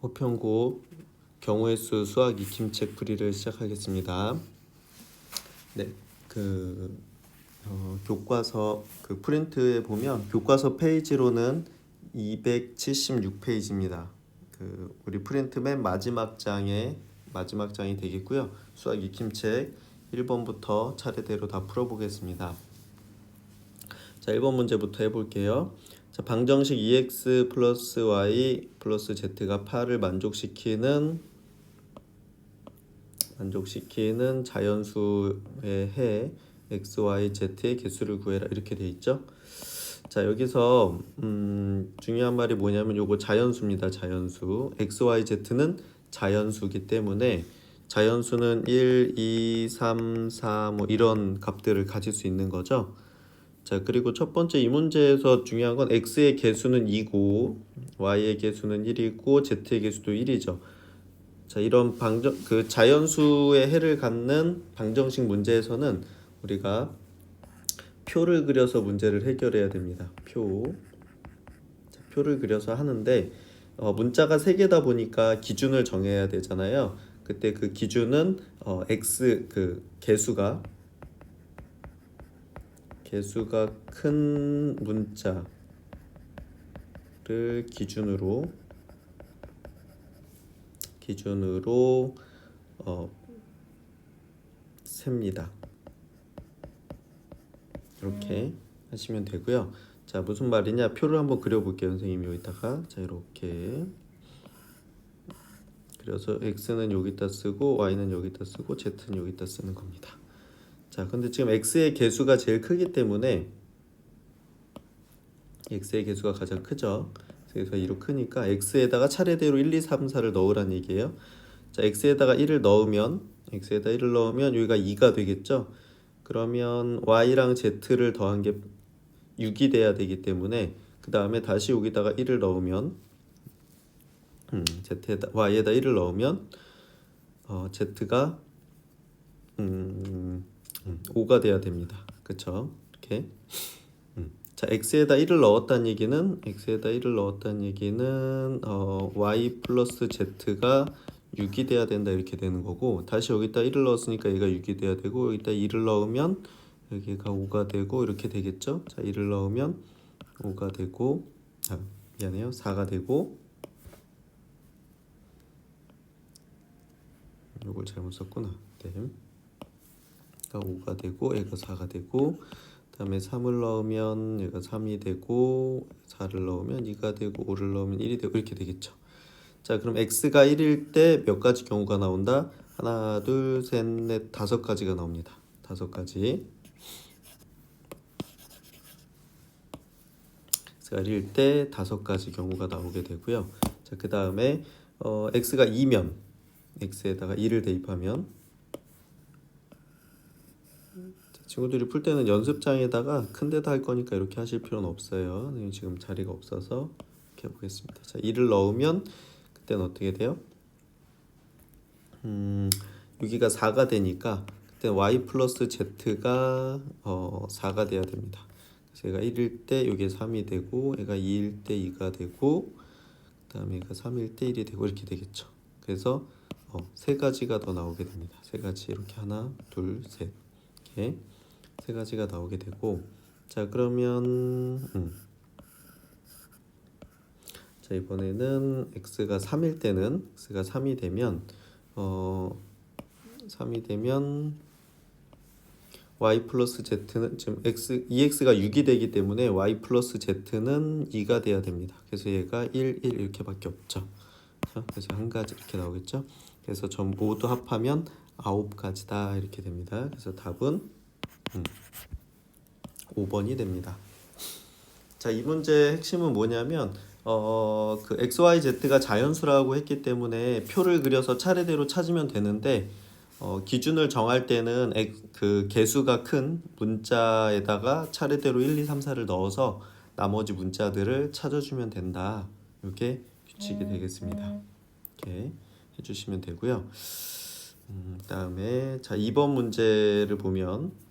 호평고 경우의 수 수학 익힘책 풀이를 시작하겠습니다. 네, 교과서 프린트에 보면 교과서 페이지로는 276페이지입니다. 우리 프린트 맨 마지막 장이 되겠고요. 수학 익힘책 1번부터 차례대로 다 풀어보겠습니다. 자, 1번 문제부터 해볼게요. 자, 방정식 2x 플러스 y 플러스 z가 8을 만족시키는 자연수의 해 x, y, z의 개수를 구해라 이렇게 돼 있죠. 자, 여기서 중요한 말이 뭐냐면 요거 자연수입니다. 자연수. x, y, z는 자연수이기 때문에 자연수는 1, 2, 3, 4 뭐 이런 값들을 가질 수 있는 거죠. 자, 그리고 첫 번째 이 문제에서 중요한 건 x의 개수는 2고 y의 개수는 1이고 z의 개수도 1이죠. 자, 이런 자연수의 해를 갖는 방정식 문제에서는 우리가 표를 그려서 문제를 해결해야 됩니다. 표를 그려서 하는데 문자가 3개다 보니까 기준을 정해야 되잖아요. 그때 그 기준은 x 개수가 큰 문자를 기준으로 셉니다. 이렇게 하시면 되고요. 자, 무슨 말이냐? 표를 한번 그려볼게요. 선생님이 여기다가 자, 이렇게 그래서 x는 여기다 쓰고 y는 여기다 쓰고 z는 여기다 쓰는 겁니다. 자, 근데 지금 x의 개수가 제일 크기 때문에 x의 개수가 가장 크죠. 그래서 2로 크니까 x에다가 차례대로 1, 2, 3, 4를 넣으란 얘기예요. 자, x에다가 1을 넣으면 여기가 2가 되겠죠. 그러면 y랑 z를 더한 게 6이 돼야 되기 때문에 그 다음에 다시 여기다가 1을 넣으면 y에다 1을 넣으면 z가 5가 돼야 됩니다. 그쵸? 이렇게. 자, x에다 1을 넣었다는 얘기는 y 플러스 z가 6이 돼야 된다 이렇게 되는 거고, 다시 여기다 1을 넣었으니까 얘가 6이 돼야 되고, 여기다 2를 넣으면 여기가 5가 되고 이렇게 되겠죠. 자, 1을 넣으면 5가 되고 4가 되고, 이걸 잘못 썼구나. 네. 5가 되고 얘가 4가 되고, 그 다음에 3을 넣으면 얘가 3이 되고, 4를 넣으면 2가 되고, 5를 넣으면 1이 되고 이렇게 되겠죠. 자, 그럼 x가 1일 때 몇 가지 경우가 나온다? 하나, 둘, 셋, 넷, 5가지가 나옵니다. 5가지. x가 1일 때 5가지 경우가 나오게 되고요. 자, 그 다음에 x가 2면 x에다가 2를 대입하면, 친구들이 풀 때는 연습장에다가 큰 데다 할 거니까 이렇게 하실 필요는 없어요. 지금 자리가 없어서 이렇게 해보겠습니다. 자, 2를 넣으면 그때는 어떻게 돼요? 여기가 4가 되니까 그때 y 플러스 z가 4가 돼야 됩니다. 그래서 얘가 1일 때 여기 3이 되고, 얘가 2일 때 2가 되고, 그 다음에 얘가 3일 때 1이 되고 이렇게 되겠죠. 그래서 3가지가 더 나오게 됩니다. 3가지 이렇게 하나, 둘, 셋 이렇게 3가지가 나오게 되고, 자, 그러면 자, 이번에는 x가 3일 때는 x가 3이 되면 3이 되면 y 플러스 z는 지금 2x가 6이 되기 때문에 y 플러스 z는 2가 돼야 됩니다. 그래서 얘가 1, 1 이렇게밖에 없죠. 그래서 한 가지 이렇게 나오겠죠. 그래서 전부 모두 합하면 9가지다 이렇게 됩니다. 그래서 답은 5번이 됩니다. 자, 이 문제의 핵심은 뭐냐면 x, y, z가 자연수라고 했기 때문에 표를 그려서 차례대로 찾으면 되는데, 기준을 정할 때는 그 개수가 큰 문자에다가 차례대로 1, 2, 3, 4를 넣어서 나머지 문자들을 찾아주면 된다. 이렇게 규칙이 되겠습니다. 이렇게 해주시면 되고요. 그다음에 자, 2번 문제를 보면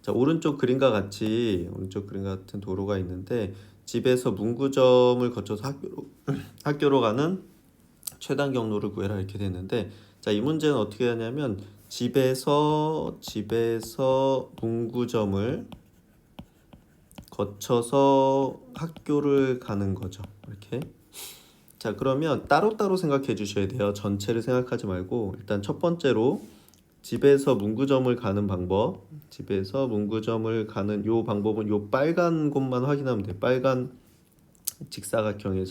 자, 오른쪽 그림과 같은 도로가 있는데, 집에서 문구점을 거쳐서 학교로 가는 최단 경로를 구해라 이렇게 됐는데, 자, 이 문제는 어떻게 하냐면 집에서 문구점을 거쳐서 학교를 가는 거죠. 이렇게. 자, 그러면 따로따로 생각해 주셔야 돼요. 전체를 생각하지 말고 일단 첫 번째로 집에서 문구점을 가는 방법, 집에서 문구점을 가는 요 방법은 요 빨간 곳만 확인하면 돼요. 빨간 직사각형에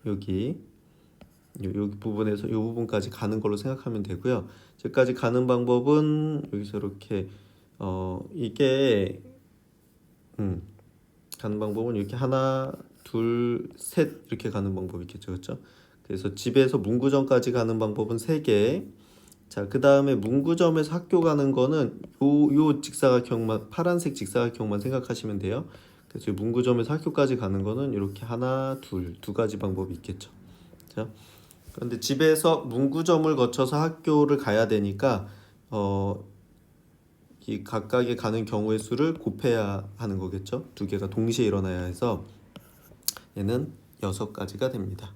여기 부분에서 요 부분까지 가는 걸로 생각하면 되고요. 여기까지 가는 방법은 여기서 이렇게 이게 가는 방법은 이렇게 하나, 둘, 셋 이렇게 가는 방법이 있겠죠, 그렇죠? 그래서 집에서 문구점까지 가는 방법은 3개. 자, 그 다음에 문구점에서 학교 가는 거는 요 직사각형만, 파란색 직사각형만 생각하시면 돼요. 그래서 문구점에서 학교까지 가는 거는 이렇게 하나, 두 가지 방법이 있겠죠. 자, 그런데 집에서 문구점을 거쳐서 학교를 가야 되니까 이 각각의 가는 경우의 수를 곱해야 하는 거겠죠. 두 개가 동시에 일어나야 해서 얘는 6가지가 됩니다.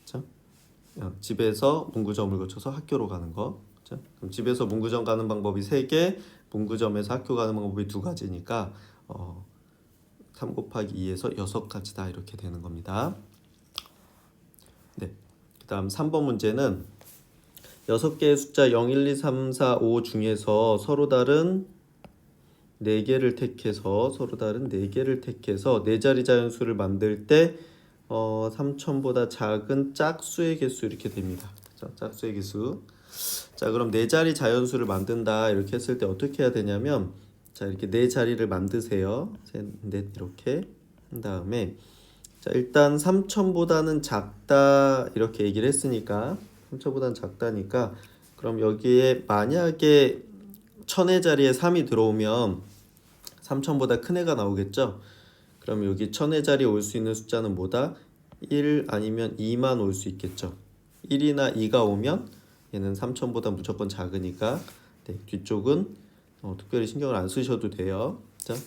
자, 집에서 문구점을 거쳐서 학교로 가는 거. 자, 그럼 집에서 문구점 가는 방법이 3개, 문구점에서 학교 가는 방법이 2가지니까 3 곱하기 2에서 6가지다 이렇게 되는 겁니다. 네. 그 다음 3번 문제는 6개의 숫자 0, 1, 2, 3, 4, 5 중에서 서로 다른 4개를 택해서 4자리 자연수를 만들 때 3000보다 작은 짝수의 개수 이렇게 됩니다. 자, 짝수의 개수. 자, 그럼 4자리 자연수를 만든다 이렇게 했을 때 어떻게 해야 되냐면, 자, 이렇게 4자리를 만드세요. 셋, 넷 이렇게 한 다음에, 자, 일단 3000보다는 작다 이렇게 얘기를 했으니까 3000보다는 작다니까, 그럼 여기에 만약에 1000의 자리에 3이 들어오면 3000보다 큰 애가 나오겠죠. 그럼 여기 1000의 자리에 올 수 있는 숫자는 뭐다? 1 아니면 2만 올 수 있겠죠. 1이나 2가 오면 얘는 3000보다 무조건 작으니까 뒤쪽은 특별히 신경을 안 쓰셔도 돼요.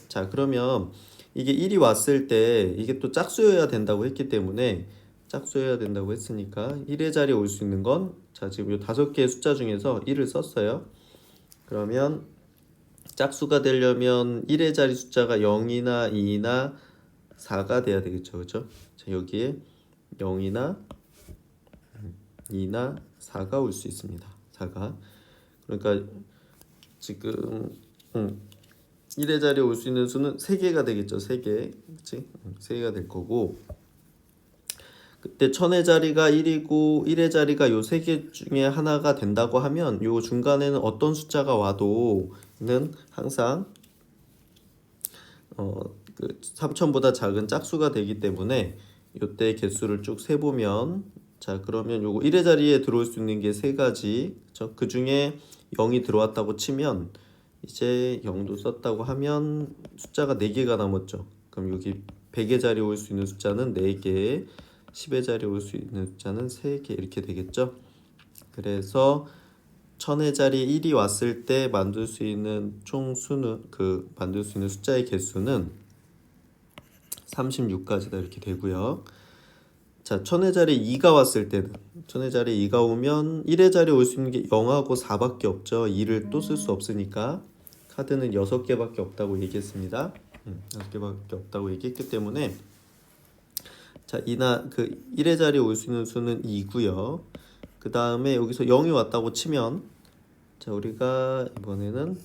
자, 그러면 이게 1이 왔을 때 이게 또 짝수여야 된다고 했기 때문에, 짝수여야 된다고 했으니까 1의 자리에 올 수 있는 건, 자, 지금 이 5개의 숫자 중에서 1을 썼어요. 그러면 짝수가 되려면 1의 자리 숫자가 0이나 2나 4가 돼야 되겠죠, 그렇죠? 자, 여기에 0이나 2나 4가 올 수 있습니다. 4가. 그러니까 지금 1의 자리에 올 수 있는 수는 3개가 되겠죠. 3개. 그치? 3개가 될 거고, 그때 1000의 자리가 1이고 1의 자리가 요 3개 중에 하나가 된다고 하면 요 중간에는 어떤 숫자가 와도 는 항상 3000보다 작은 짝수가 되기 때문에 요때 개수를 쭉 세보면, 자, 그러면 요거 1의 자리에 들어올 수 있는 게 3가지. 그 중에 0이 들어왔다고 치면, 이제 0도 썼다고 하면 숫자가 4개가 남았죠. 그럼 여기 100의 자리에 올 수 있는 숫자는 4개, 10의 자리에 올 수 있는 숫자는 3개 이렇게 되겠죠. 그래서 1000의 자리에 1이 왔을 때 만들 수 있는 총 수는, 만들 수 있는 숫자의 개수는 36가지다 이렇게 되고요. 자, 1000의 자리에 2가 왔을 때는, 1000의 자리에 2가 오면 1의 자리에 올 수 있는 게 0하고 4밖에 없죠. 2를 또 쓸 수 없으니까 카드는 6개밖에 없다고 얘기했습니다. 6개밖에 없다고 얘기했기 때문에, 자, 1의 자리에 올 수 있는 수는 2고요. 그 다음에 여기서 0이 왔다고 치면, 자, 우리가 이번에는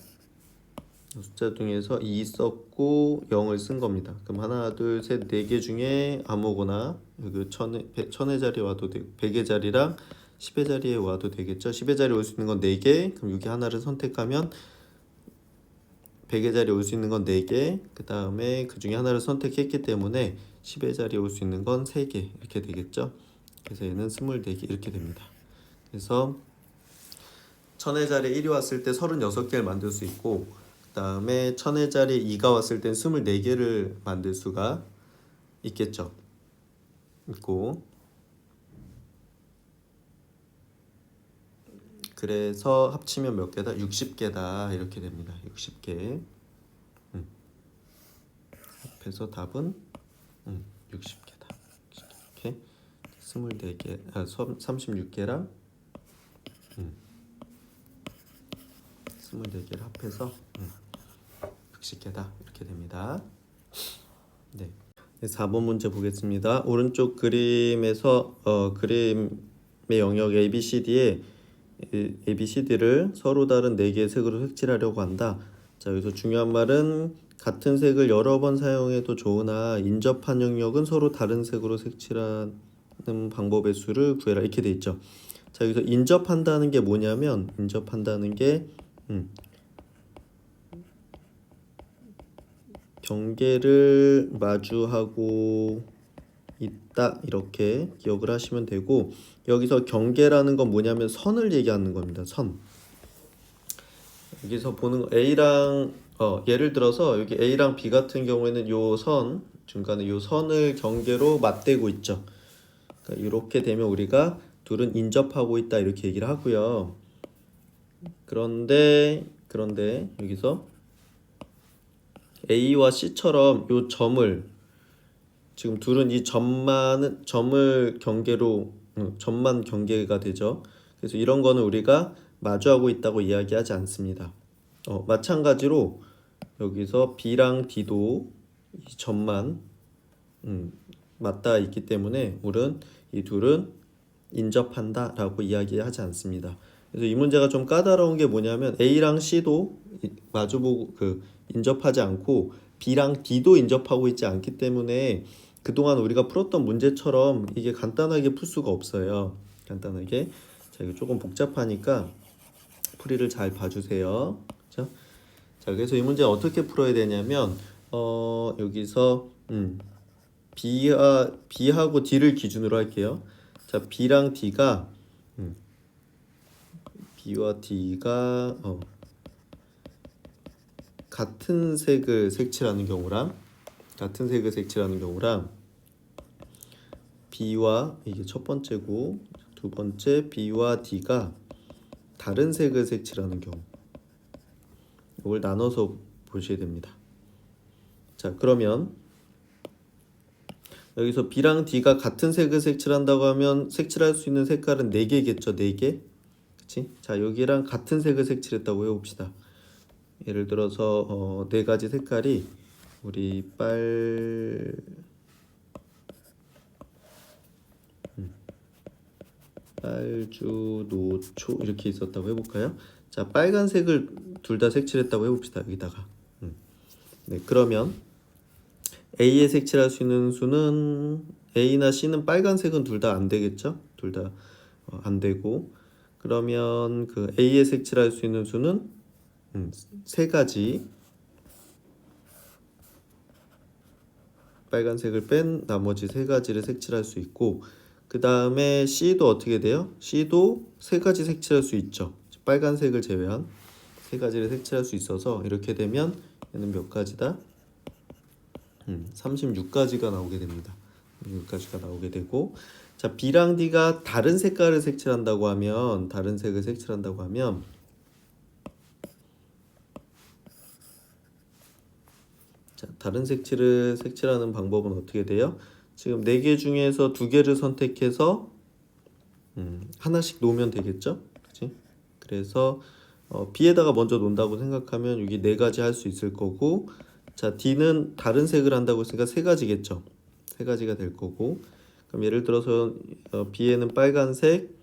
숫자 중에서 2 썼고 0을 쓴 겁니다. 그럼 하나, 둘, 셋, 4개 중에 아무거나 여기 1000의 자리에 와도 되고 100의 자리랑 10의 자리에 와도 되겠죠. 10의 자리에 올 수 있는 건 4개. 그럼 여기 하나를 선택하면 100의 자리에 올 수 있는 건 4개. 그 다음에 그 중에 하나를 선택했기 때문에 10의 자리에 올 수 있는 건 3개 이렇게 되겠죠. 그래서 얘는 24개 이렇게 됩니다. 그래서 1000의 자리에 1이 왔을 때 36개를 만들 수 있고, 그 다음에 1000의 자리에 2가 왔을 때 24개를 만들 수가 있겠죠. 있고, 그래서 합치면 몇 개다? 60개다 이렇게 됩니다. 60개. 합해서 답은 60개다. 이렇게 24개, 36개랑 24개를 합해서 60개다. 이렇게 됩니다. 네. 4번 문제 보겠습니다. 오른쪽 그림에서 그림의 영역 ABCD를 서로 다른 4개의 색으로 색칠하려고 한다. 자, 여기서 중요한 말은 같은 색을 여러 번 사용해도 좋으나 인접한 영역은 서로 다른 색으로 색칠하는 방법의 수를 구해라. 이렇게 돼 있죠. 자, 여기서 인접한다는 게 뭐냐면 인접한다는 게 경계를 마주하고 있다 이렇게 기억을 하시면 되고, 여기서 경계라는 건 뭐냐면 선을 얘기하는 겁니다. 선. 여기서 보는 거 A랑 예를 들어서 여기 A랑 B 같은 경우에는 요 선 중간에 요 선을 경계로 맞대고 있죠. 그러니까 이렇게 되면 우리가 둘은 인접하고 있다 이렇게 얘기를 하고요. 그런데 여기서 A와 C처럼 요 점을 지금 둘은 이 점을 경계로 점만 경계가 되죠. 그래서 이런 거는 우리가 마주하고 있다고 이야기하지 않습니다. 마찬가지로 여기서 B랑 D도 이 점만 맞닿아 있기 때문에 우리는 이 둘은 인접한다라고 이야기하지 않습니다. 그래서 이 문제가 좀 까다로운 게 뭐냐면 A랑 C도 마주보고 인접하지 않고 B랑 D도 인접하고 있지 않기 때문에 그동안 우리가 풀었던 문제처럼 이게 간단하게 풀 수가 없어요. 간단하게. 자, 이거 조금 복잡하니까 풀이를 잘 봐주세요. 자, 그래서 이 문제 어떻게 풀어야 되냐면 여기서 B하고 D를 기준으로 할게요. 자, B랑 D가 B와 D가 같은 색을 색칠하는 경우랑 B와 이게 첫 번째고 두 번째 B와 D가 다른 색을 색칠하는 경우, 이걸 나눠서 보셔야 됩니다. 자, 그러면 여기서 B랑 D가 같은 색을 색칠한다고 하면 색칠할 수 있는 색깔은 4개겠죠. 4개. 그치? 자, 여기랑 같은 색을 색칠했다고 해봅시다. 예를 들어서 4가지 색깔이 우리 빨주, 노초 이렇게 있었다고 해볼까요? 자, 빨간색을 둘 다 색칠했다고 해봅시다. 여기다가. 네, 그러면 A에 색칠할 수 있는 수는 A나 C는 빨간색은 둘 다 안 되겠죠? 둘 다 안 되고, 그러면 그 A에 색칠할 수 있는 수는 3가지, 빨간색을 뺀 나머지 3가지를 색칠할 수 있고, 그 다음에 C도 어떻게 돼요? C도 3가지 색칠할 수 있죠. 빨간색을 제외한 3가지를 색칠할 수 있어서 이렇게 되면 얘는 몇 가지다? 36가지가 나오게 됩니다. 36가지가 나오게 되고, 자, B랑 D가 다른 색깔을 색칠한다고 하면 자, 다른 색칠을 색칠하는 방법은 어떻게 돼요? 지금 4개 중에서 2개를 선택해서 하나씩 놓으면 되겠죠? 그치? 그래서 B에다가 먼저 놓는다고 생각하면 여기 4가지 할 수 있을 거고, 자, D는 다른 색을 한다고 했으니까 3가지겠죠. 3가지가 될 거고, 그럼 예를 들어서 B에는 빨간색,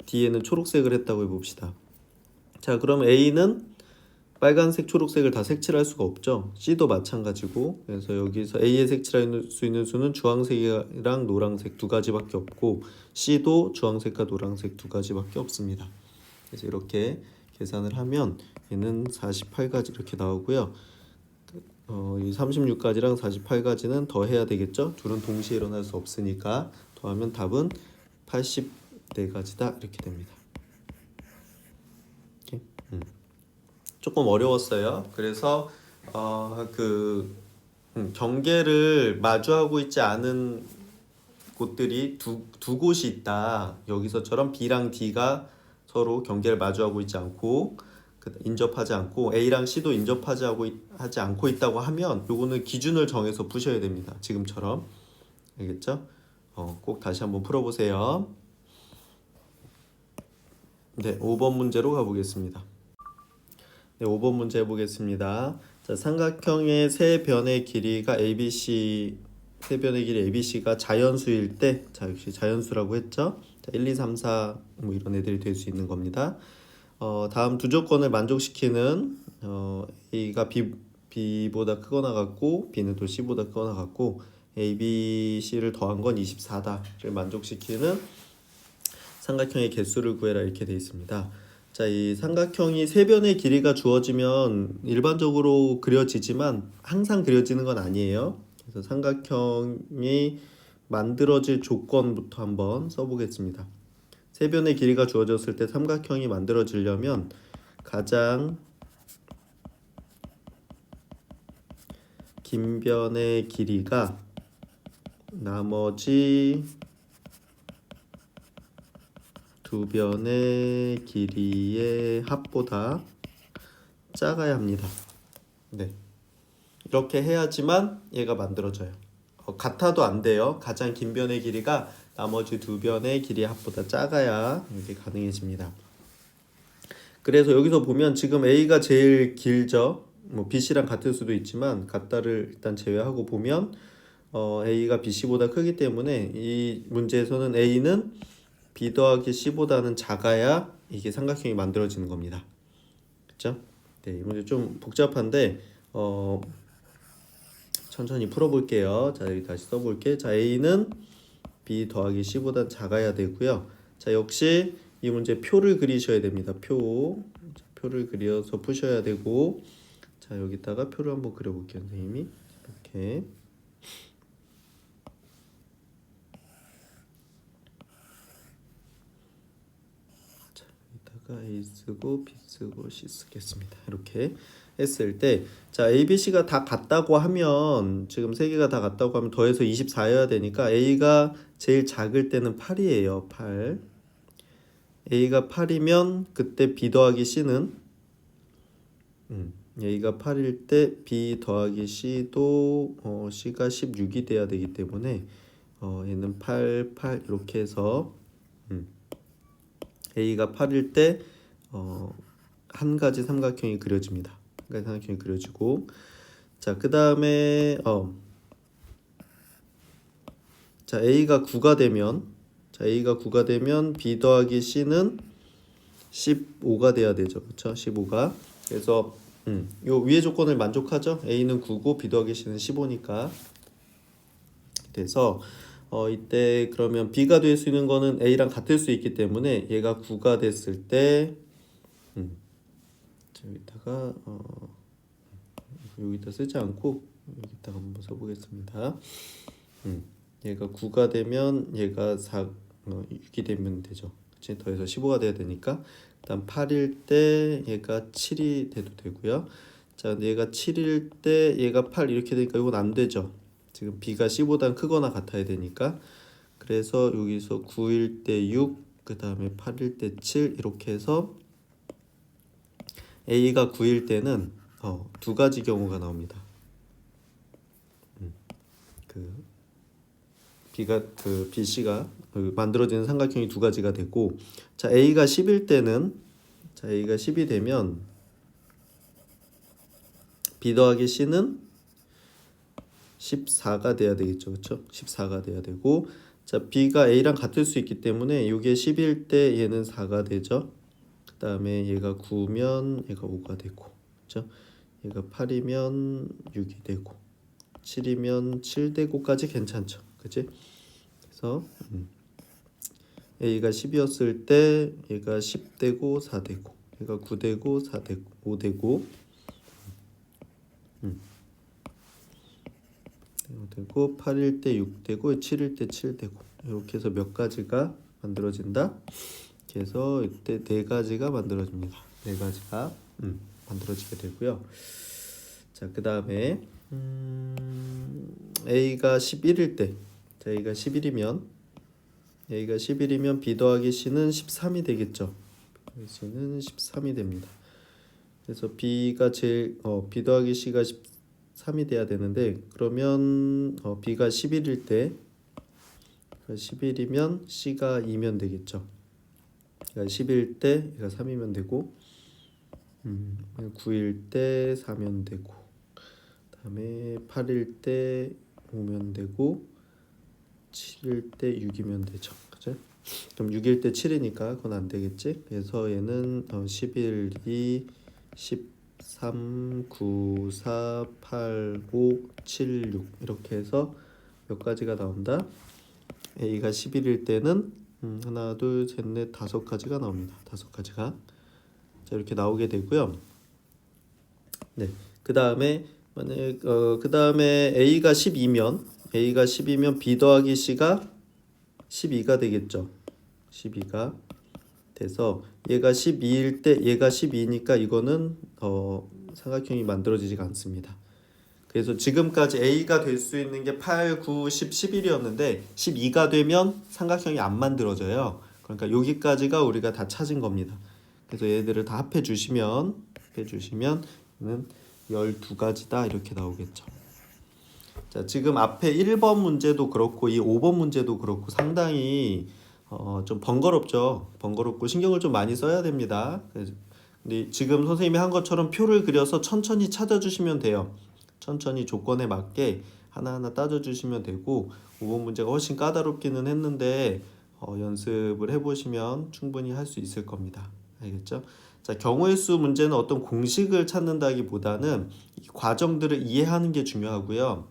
D에는 초록색을 했다고 해봅시다. 자, 그럼 A는 빨간색, 초록색을 다 색칠할 수가 없죠. C도 마찬가지고, 그래서 여기서 A에 색칠할 수 있는 수는 주황색이랑 노란색 2가지밖에 없고, C도 주황색과 노란색 2가지밖에 없습니다. 그래서 이렇게 계산을 하면 얘는 48가지 이렇게 나오고요. 이 36가지랑 48가지는 더 해야 되겠죠. 둘은 동시에 일어날 수 없으니까 더하면 답은 84가지다 이렇게 됩니다. 이렇게. 조금 어려웠어요. 그래서 경계를 마주하고 있지 않은 곳들이 두 곳이 있다. 여기서처럼 B랑 D가 서로 경계를 마주하고 있지 않고 인접하지 않고 A랑 C도 인접하지 하지 않고 있다고 하면 요거는 기준을 정해서 푸셔야 됩니다. 지금처럼. 알겠죠? 꼭 다시 한번 풀어보세요. 네, 5번 문제로 가보겠습니다. 네, 5번 문제 해보겠습니다. 자, 삼각형의 세 변의 길이가 ABC, 세 변의 길이 ABC가 자연수일 때, 자, 역시 자연수라고 했죠? 자, 1, 2, 3, 4, 뭐 이런 애들이 될 수 있는 겁니다. 다음 두 조건을 만족시키는 A가 B보다 크거나 같고 B는 또 C보다 크거나 같고 A, B, C를 더한 건 24다를 만족시키는 삼각형의 개수를 구해라 이렇게 되어 있습니다. 자, 이 삼각형이 세 변의 길이가 주어지면 일반적으로 그려지지만 항상 그려지는 건 아니에요. 그래서 삼각형이 만들어질 조건부터 한번 써보겠습니다. 세 변의 길이가 주어졌을 때 삼각형이 만들어지려면 가장 긴 변의 길이가 나머지 두 변의 길이의 합보다 작아야 합니다. 네, 이렇게 해야지만 얘가 만들어져요. 같아도 안 돼요. 가장 긴 변의 길이가 나머지 두 변의 길이의 합보다 작아야 이게 가능해집니다. 그래서 여기서 보면 지금 A가 제일 길죠. 뭐 BC랑 같을 수도 있지만 같다를 일단 제외하고 보면 A가 BC보다 크기 때문에 이 문제에서는 A는 B 더하기 C보다는 작아야 이게 삼각형이 만들어지는 겁니다. 그렇죠? 네, 이 문제 좀 복잡한데 천천히 풀어볼게요. 자, 여기 다시 써볼게. 자, A는 B 더하기 C보다 작아야 되고요. 자, 역시 이 문제 표를 그리셔야 됩니다. 표를 그려서 푸셔야 되고, 자, 여기다가 표를 한번 그려볼게요, 선생님이. 이렇게. 자, 여기다가 A 쓰고 B 쓰고 C 쓰겠습니다. 이렇게 했을 때, 자, A, B, C가 다 같다고 하면, 지금 세 개가 다 같다고 하면 더해서 24여야 되니까 A가 제일 작을 때는 8이에요. 8. A가 8이면 그때 B 더하기 C는 A가 8일 때 B 더하기 C도 C가 16이 돼야 되기 때문에 얘는 8, 8 이렇게 해서 A가 8일 때 한 가지 삼각형이 그려집니다. 한 가지 삼각형이 그려지고 자, 그 다음에 자, A가 9가 되면 B 더하기 C는 15가 돼야 되죠. 그렇죠? 15가. 그래서 요 위의 조건을 만족하죠. A는 9고 B 더하기 C는 15니까. 그래서 이때 그러면 B가 될 수 있는 거는 A랑 같을 수 있기 때문에 얘가 9가 됐을 때 여기다가 여기다 쓰지 않고 여기다가 한번 써보겠습니다. 얘가 9가 되면 얘가 6이 되면 되죠. 그치? 더해서 15가 돼야 되니까 일단 8일 때 얘가 7이 돼도 되고요. 자, 얘가 7일 때 얘가 8 이렇게 되니까 이건 안 되죠. 지금 B가 C보다 크거나 같아야 되니까 그래서 여기서 9일 때 6, 그 다음에 8일 때 7 이렇게 해서 A가 9일 때는 두 가지 경우가 나옵니다. BC가 만들어지는 삼각형이 두 가지가 되고 자, A가 10일 때는 자, A가 10이 되면 B 더하기 C는 14가 돼야 되겠죠. 그렇죠? 14가 돼야 되고 자, B가 A랑 같을 수 있기 때문에 이게 10일 때 얘는 4가 되죠. 그 다음에 얘가 9면 얘가 5가 되고 그렇죠? 얘가 8이면 6이 되고 7이면 7 되고까지 괜찮죠. 그치? 그래서 A가 10이었을 때 얘가 10 되고 4 되고 얘가 9 되고 4 되고 5 되고 5 되고 8일 때 6 되고 7일 때 7 되고 이렇게 해서 몇 가지가 만들어진다. 그래서 이때 네 가지가 만들어집니다. 네 가지가 만들어지게 되고요. 자, 그 다음에 A가 11일 때 자, A가 11이면 B 더하기 C는 13이 되겠죠. C는 13이 됩니다. 그래서 B가 B 더하기 C가 13이 돼야 되는데 그러면 B가 11일 때 11이면 C가 2면 되겠죠. 그러니까 10일 때 얘가 3이면 되고 9일 때 4면 되고 그다음에 8일 때 5면 되고 7일 때 6이면 되죠. 그죠? 그럼 6일 때 7이니까 그건 안 되겠지. 그래서 얘는 11, 2, 13, 9, 4, 8, 5, 7, 6 이렇게 해서 몇 가지가 나온다. A가 11일 때는 하나, 둘, 셋, 넷, 5가지가 나옵니다. 5가지가. 자, 이렇게 나오게 되고요. 네. 그다음에 만약 그다음에 A가 12면 B 더하기 C가 12가 되겠죠. 12가 돼서 얘가 12일 때 얘가 12니까 이거는 삼각형이 만들어지지가 않습니다. 그래서 지금까지 A가 될 수 있는 게 8, 9, 10, 11이었는데 12가 되면 삼각형이 안 만들어져요. 그러니까 여기까지가 우리가 다 찾은 겁니다. 그래서 얘들을 다 합해 주시면 는 12가지다 이렇게 나오겠죠. 자, 지금 앞에 1번 문제도 그렇고 이 5번 문제도 그렇고 상당히 좀 번거롭죠. 번거롭고 신경을 좀 많이 써야 됩니다. 근데 지금 선생님이 한 것처럼 표를 그려서 천천히 찾아주시면 돼요. 천천히 조건에 맞게 하나하나 따져주시면 되고 5번 문제가 훨씬 까다롭기는 했는데 연습을 해보시면 충분히 할 수 있을 겁니다. 알겠죠? 자, 경우의 수 문제는 어떤 공식을 찾는다기보다는 이 과정들을 이해하는 게 중요하고요.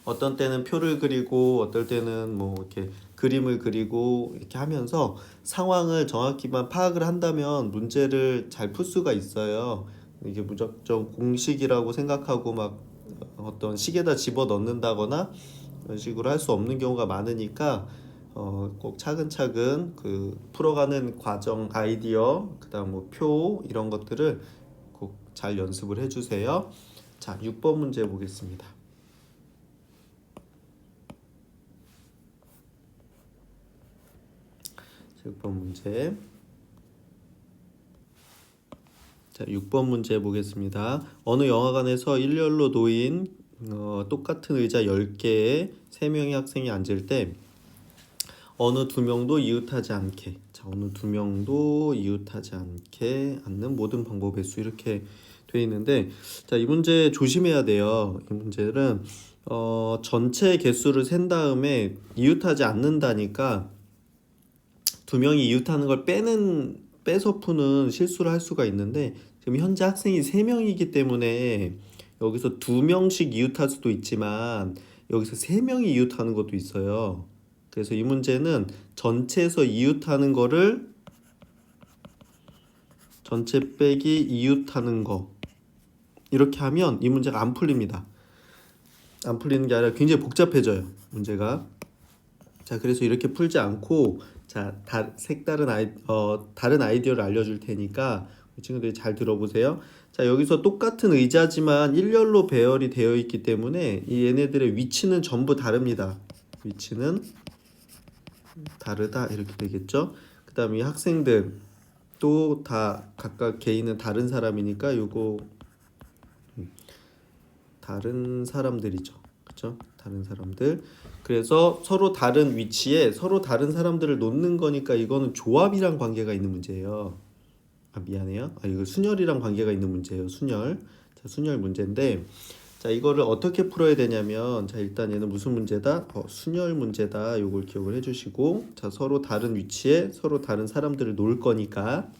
어떤 때는 표를 그리고 어떨 때는 뭐 이렇게 그림을 그리고 이렇게 하면서 상황을 정확히만 파악을 한다면 문제를 잘 풀 수가 있어요. 이게 무작정 공식이라고 생각하고 막 어떤 식에다 집어 넣는다거나 이런 식으로 할 수 없는 경우가 많으니까 꼭 차근차근 그 풀어가는 과정 아이디어 그다음 뭐 표 이런 것들을 꼭 잘 연습을 해주세요. 자, 6번 문제 보겠습니다. 6번 문제. 자, 6번 문제 보겠습니다. 어느 영화관에서 일렬로 놓인 똑같은 의자 10개에 3명의 학생이 앉을 때 어느 2명도 이웃하지 않게 어느 2명도 이웃하지 않게 앉는 모든 방법의 수 이렇게 돼 있는데 자, 이 문제 조심해야 돼요. 이 문제는 전체 개수를 센 다음에 이웃하지 않는다니까 2명이 이웃하는 걸 빼서 푸는 실수를 할 수가 있는데 지금 현재 학생이 3명이기 때문에 여기서 2명씩 이웃할 수도 있지만 여기서 3명이 이웃하는 것도 있어요. 그래서 이 문제는 전체에서 이웃하는 거를 전체 빼기 이웃하는 거 이렇게 하면 이 문제가 안 풀립니다. 안 풀리는 게 아니라 굉장히 복잡해져요. 문제가. 자, 그래서 이렇게 풀지 않고 자, 색다른 다른 아이디어를 알려줄 테니까 우리 친구들이 잘 들어보세요. 자, 여기서 똑같은 의자지만 일렬로 배열이 되어 있기 때문에 이 얘네들의 위치는 전부 다릅니다. 위치는 다르다 이렇게 되겠죠. 그 다음에 이 학생들 또 다 각각 개인은 다른 사람이니까 요거 다른 사람들이죠. 그렇죠? 다른 사람들. 그래서 서로 다른 위치에 서로 다른 사람들을 놓는 거니까 이거는 조합이랑 관계가 있는 문제예요. 미안해요. 이거 순열이랑 관계가 있는 문제예요. 순열. 자, 순열 문제인데 자, 이거를 어떻게 풀어야 되냐면 자, 일단 얘는 무슨 문제다? 순열 문제다. 요걸 기억을 해 주시고 자, 서로 다른 위치에 서로 다른 사람들을 놓을 거니까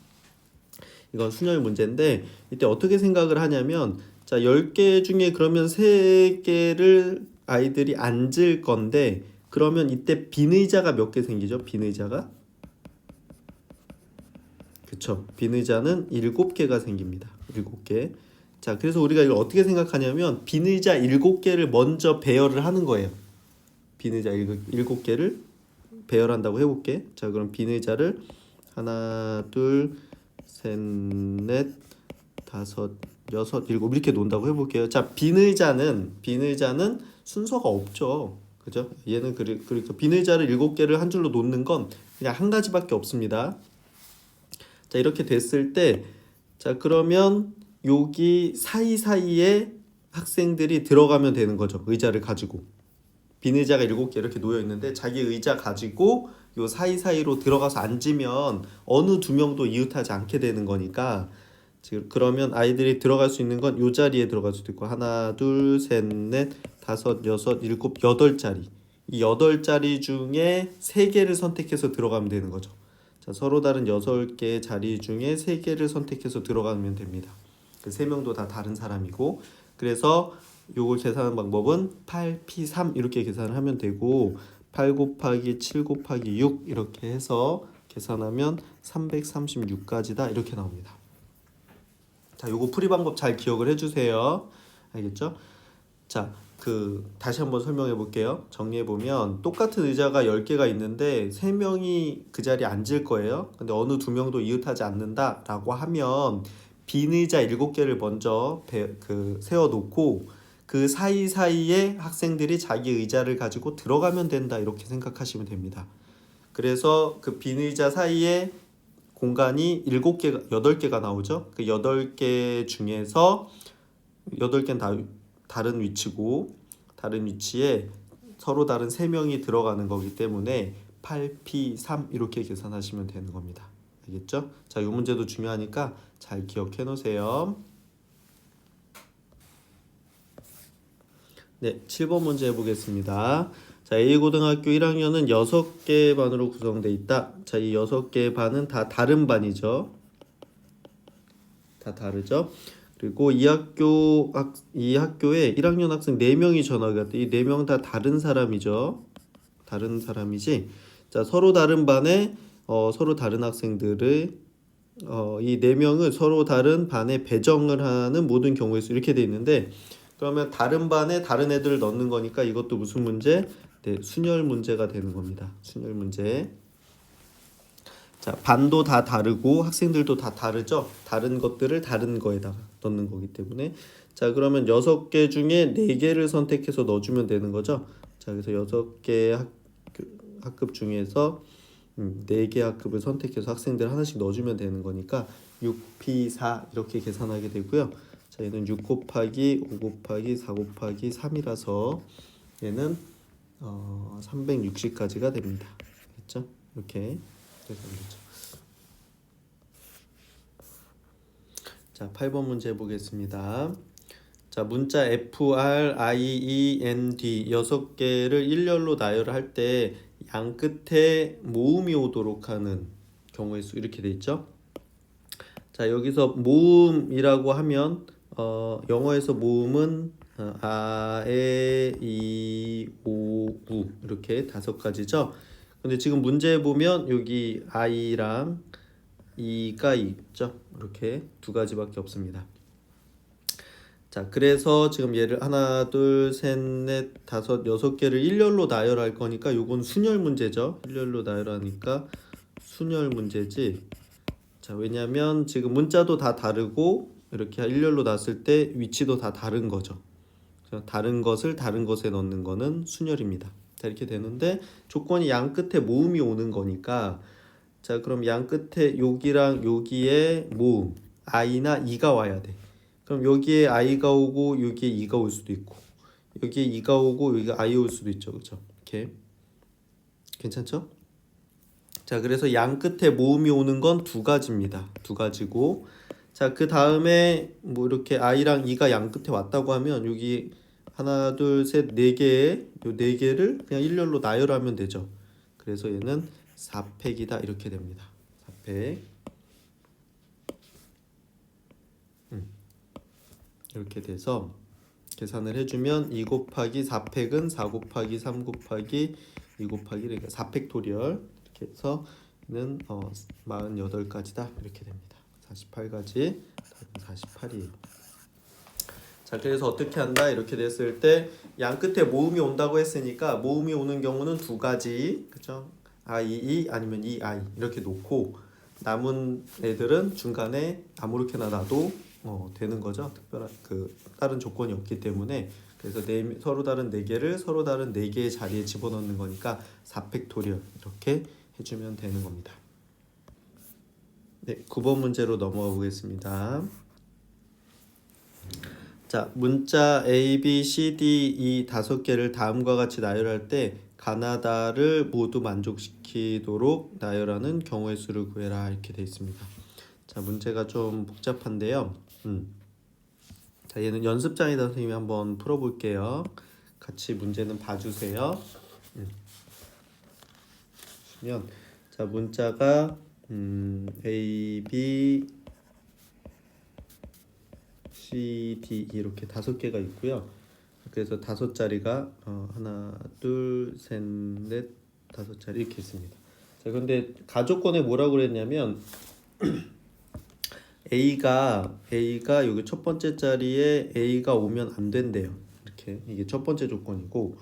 이건 순열 문제인데 이때 어떻게 생각을 하냐면 자, 10개 중에 그러면 3개를 아이들이 앉을 건데 그러면 이때 빈 의자가 몇 개 생기죠? 빈 의자가 그쵸? 빈 의자는 7개가 생깁니다. 7개. 자, 그래서 우리가 이걸 어떻게 생각하냐면 빈 의자 7개를 먼저 배열을 하는 거예요. 빈 의자 7개를 배열한다고 해볼게. 자, 그럼 빈 의자를 하나, 둘, 셋, 넷, 다섯, 여섯, 일곱 이렇게 놓는다고 해볼게요. 자, 빈 의자는 순서가 없죠. 그죠? 얘는 그러니까 빈 의자를 7개를 한 줄로 놓는 건 그냥 한 가지밖에 없습니다. 자, 이렇게 됐을 때 자, 그러면 여기 사이사이에 학생들이 들어가면 되는 거죠. 의자를 가지고 빈 의자가 7개 이렇게 놓여 있는데 자기 의자 가지고 요 사이사이로 들어가서 앉으면 어느 두 명도 이웃하지 않게 되는 거니까 지금 그러면 아이들이 들어갈 수 있는 건 요 자리에 들어갈 수도 있고 하나, 둘, 셋, 넷, 다섯, 여섯, 일곱, 8자리. 이 8자리 중에 3개를 선택해서 들어가면 되는 거죠. 자, 서로 다른 6개의 자리 중에 3개를 선택해서 들어가면 됩니다. 그 3명도 다 다른 사람이고 그래서 요걸 계산하는 방법은 8p3 이렇게 계산을 하면 되고 8 곱하기 7 곱하기 6 이렇게 해서 계산하면 336까지다 이렇게 나옵니다. 자, 요거 풀이 방법 잘 기억을 해주세요. 알겠죠? 자, 다시 한번 설명해 볼게요. 정리해 보면 똑같은 의자가 10개가 있는데 3명이 그 자리에 앉을 거예요. 근데 어느 2명도 이웃하지 않는다라고 하면 빈 의자 7개를 먼저 세워 놓고 그 사이사이에 학생들이 자기 의자를 가지고 들어가면 된다 이렇게 생각하시면 됩니다. 그래서 그 빈 의자 사이에 공간이 7개가 8개가 나오죠. 그 8개 중에서 8개는 다 다른 위치고 다른 위치에 서로 다른 3명이 들어가는 거기 때문에 8p3 이렇게 계산하시면 되는 겁니다. 알겠죠? 자, 이 문제도 중요하니까 잘 기억해 놓으세요. 네, 7번 문제 해보겠습니다. 자, A고등학교 1학년은 6개의 반으로 구성되어 있다. 자, 이 6개의 반은 다 다른 반이죠. 다 다르죠. 그리고 이 학교에 1학년 학생 4명이 전학이 왔대. 이 4명 다 다른 사람이죠. 다른 사람이지. 자, 서로 다른 반에 서로 다른 학생들을 이 4명을 서로 다른 반에 배정을 하는 모든 경우의 수 이렇게 돼 있는데 그러면 다른 반에 다른 애들을 넣는 거니까 이것도 무슨 문제? 네, 순열 문제가 되는 겁니다. 순열 문제. 자, 반도 다 다르고 학생들도 다 다르죠. 다른 것들을 다른 거에다가 넣는 거기 때문에 자, 그러면 6개 중에 4개를 선택해서 넣어주면 되는 거죠. 자, 그래서 6개 학급 중에서 4개 학급을 선택해서 학생들 하나씩 넣어주면 되는 거니까 6p4 이렇게 계산하게 되고요. 자, 얘는 6 곱하기 5 곱하기 4 곱하기 3이라서 얘는 360까지가 됩니다. 그렇죠? 이렇게 계산되죠. 자, 8번 문제 해보겠습니다. 자, 문자 FR, IE, ND 6개를 일렬로 나열을 할 때 양 끝에 모음이 오도록 하는 경우의 수 이렇게 돼 있죠. 자, 여기서 모음이라고 하면 영어에서 모음은 아, 에, 이, 오, 우 이렇게 5가지죠. 근데 지금 문제에 보면 여기 I랑 E가 있죠. 이렇게 2가지밖에 없습니다. 자, 그래서 지금 얘를 하나, 둘, 셋, 넷, 다섯, 6개를 일렬로 나열할 거니까 요건 순열 문제죠. 일렬로 나열하니까 순열 문제지. 자, 왜냐면 지금 문자도 다 다르고 이렇게 일렬로 놨을 때 위치도 다 다른 거죠. 다른 것을 다른 것에 넣는 거는 순열입니다. 자, 이렇게 되는데 조건이 양 끝에 모음이 오는 거니까 자, 그럼 양 끝에 여기랑 여기에 모음 I나 E가 와야 돼. 그럼 여기에 I가 오고 여기에 E가 올 수도 있고 여기에 E가 오고 여기가 I 올 수도 있죠. 그렇죠? 이렇게 괜찮죠? 자, 그래서 양 끝에 모음이 오는 건 2가지입니다. 2가지고 자, 그 다음에 뭐 이렇게 I랑 E가 양 끝에 왔다고 하면 여기 하나, 둘, 셋, 4개의 요 4개를 그냥 일렬로 나열하면 되죠. 그래서 얘는 4팩이다 이렇게 됩니다. 4팩. 이렇게 돼서 계산을 해주면 2 곱하기 4팩은 4 곱하기 3 곱하기 2 곱하기 그러니까 4팩토리얼 이렇게 해서 는 48가지다 이렇게 됩니다. 48가지 답은 48이에요. 자, 그래서 어떻게 한다 이렇게 됐을 때 양 끝에 모음이 온다고 했으니까 모음이 오는 경우는 2가지 그죠? I 아니면 I 이렇게 놓고 남은 애들은 중간에 아무렇게나 놔도 되는 거죠. 특별한 다른 조건이 없기 때문에 그래서 서로 다른 4개를 서로 다른 4개의 자리에 집어넣는 거니까 4팩토리얼 이렇게 해주면 되는 겁니다. 네, 9번 문제로 넘어가 보겠습니다. 자, 문자 A, B, C, D 이 5개를 다음과 같이 나열할 때 가나다를 모두 만족시키도록 나열하는 경우의 수를 구해라 이렇게 되어 있습니다. 자, 문제가 좀 복잡한데요. 자, 얘는 연습장에다 선생님이 한번 풀어볼게요. 같이 문제는 봐주세요. 보시면 자, 문자가 A, B, C, D 이렇게 5개가 있고요. 그래서 5자리가 하나, 둘, 셋, 넷, 5자리 이렇게 있습니다. 자, 근데 가족권에 뭐라고 그랬냐면 A가 여기 첫 번째 자리에 A가 오면 안 된대요. 이렇게 이게 첫 번째 조건이고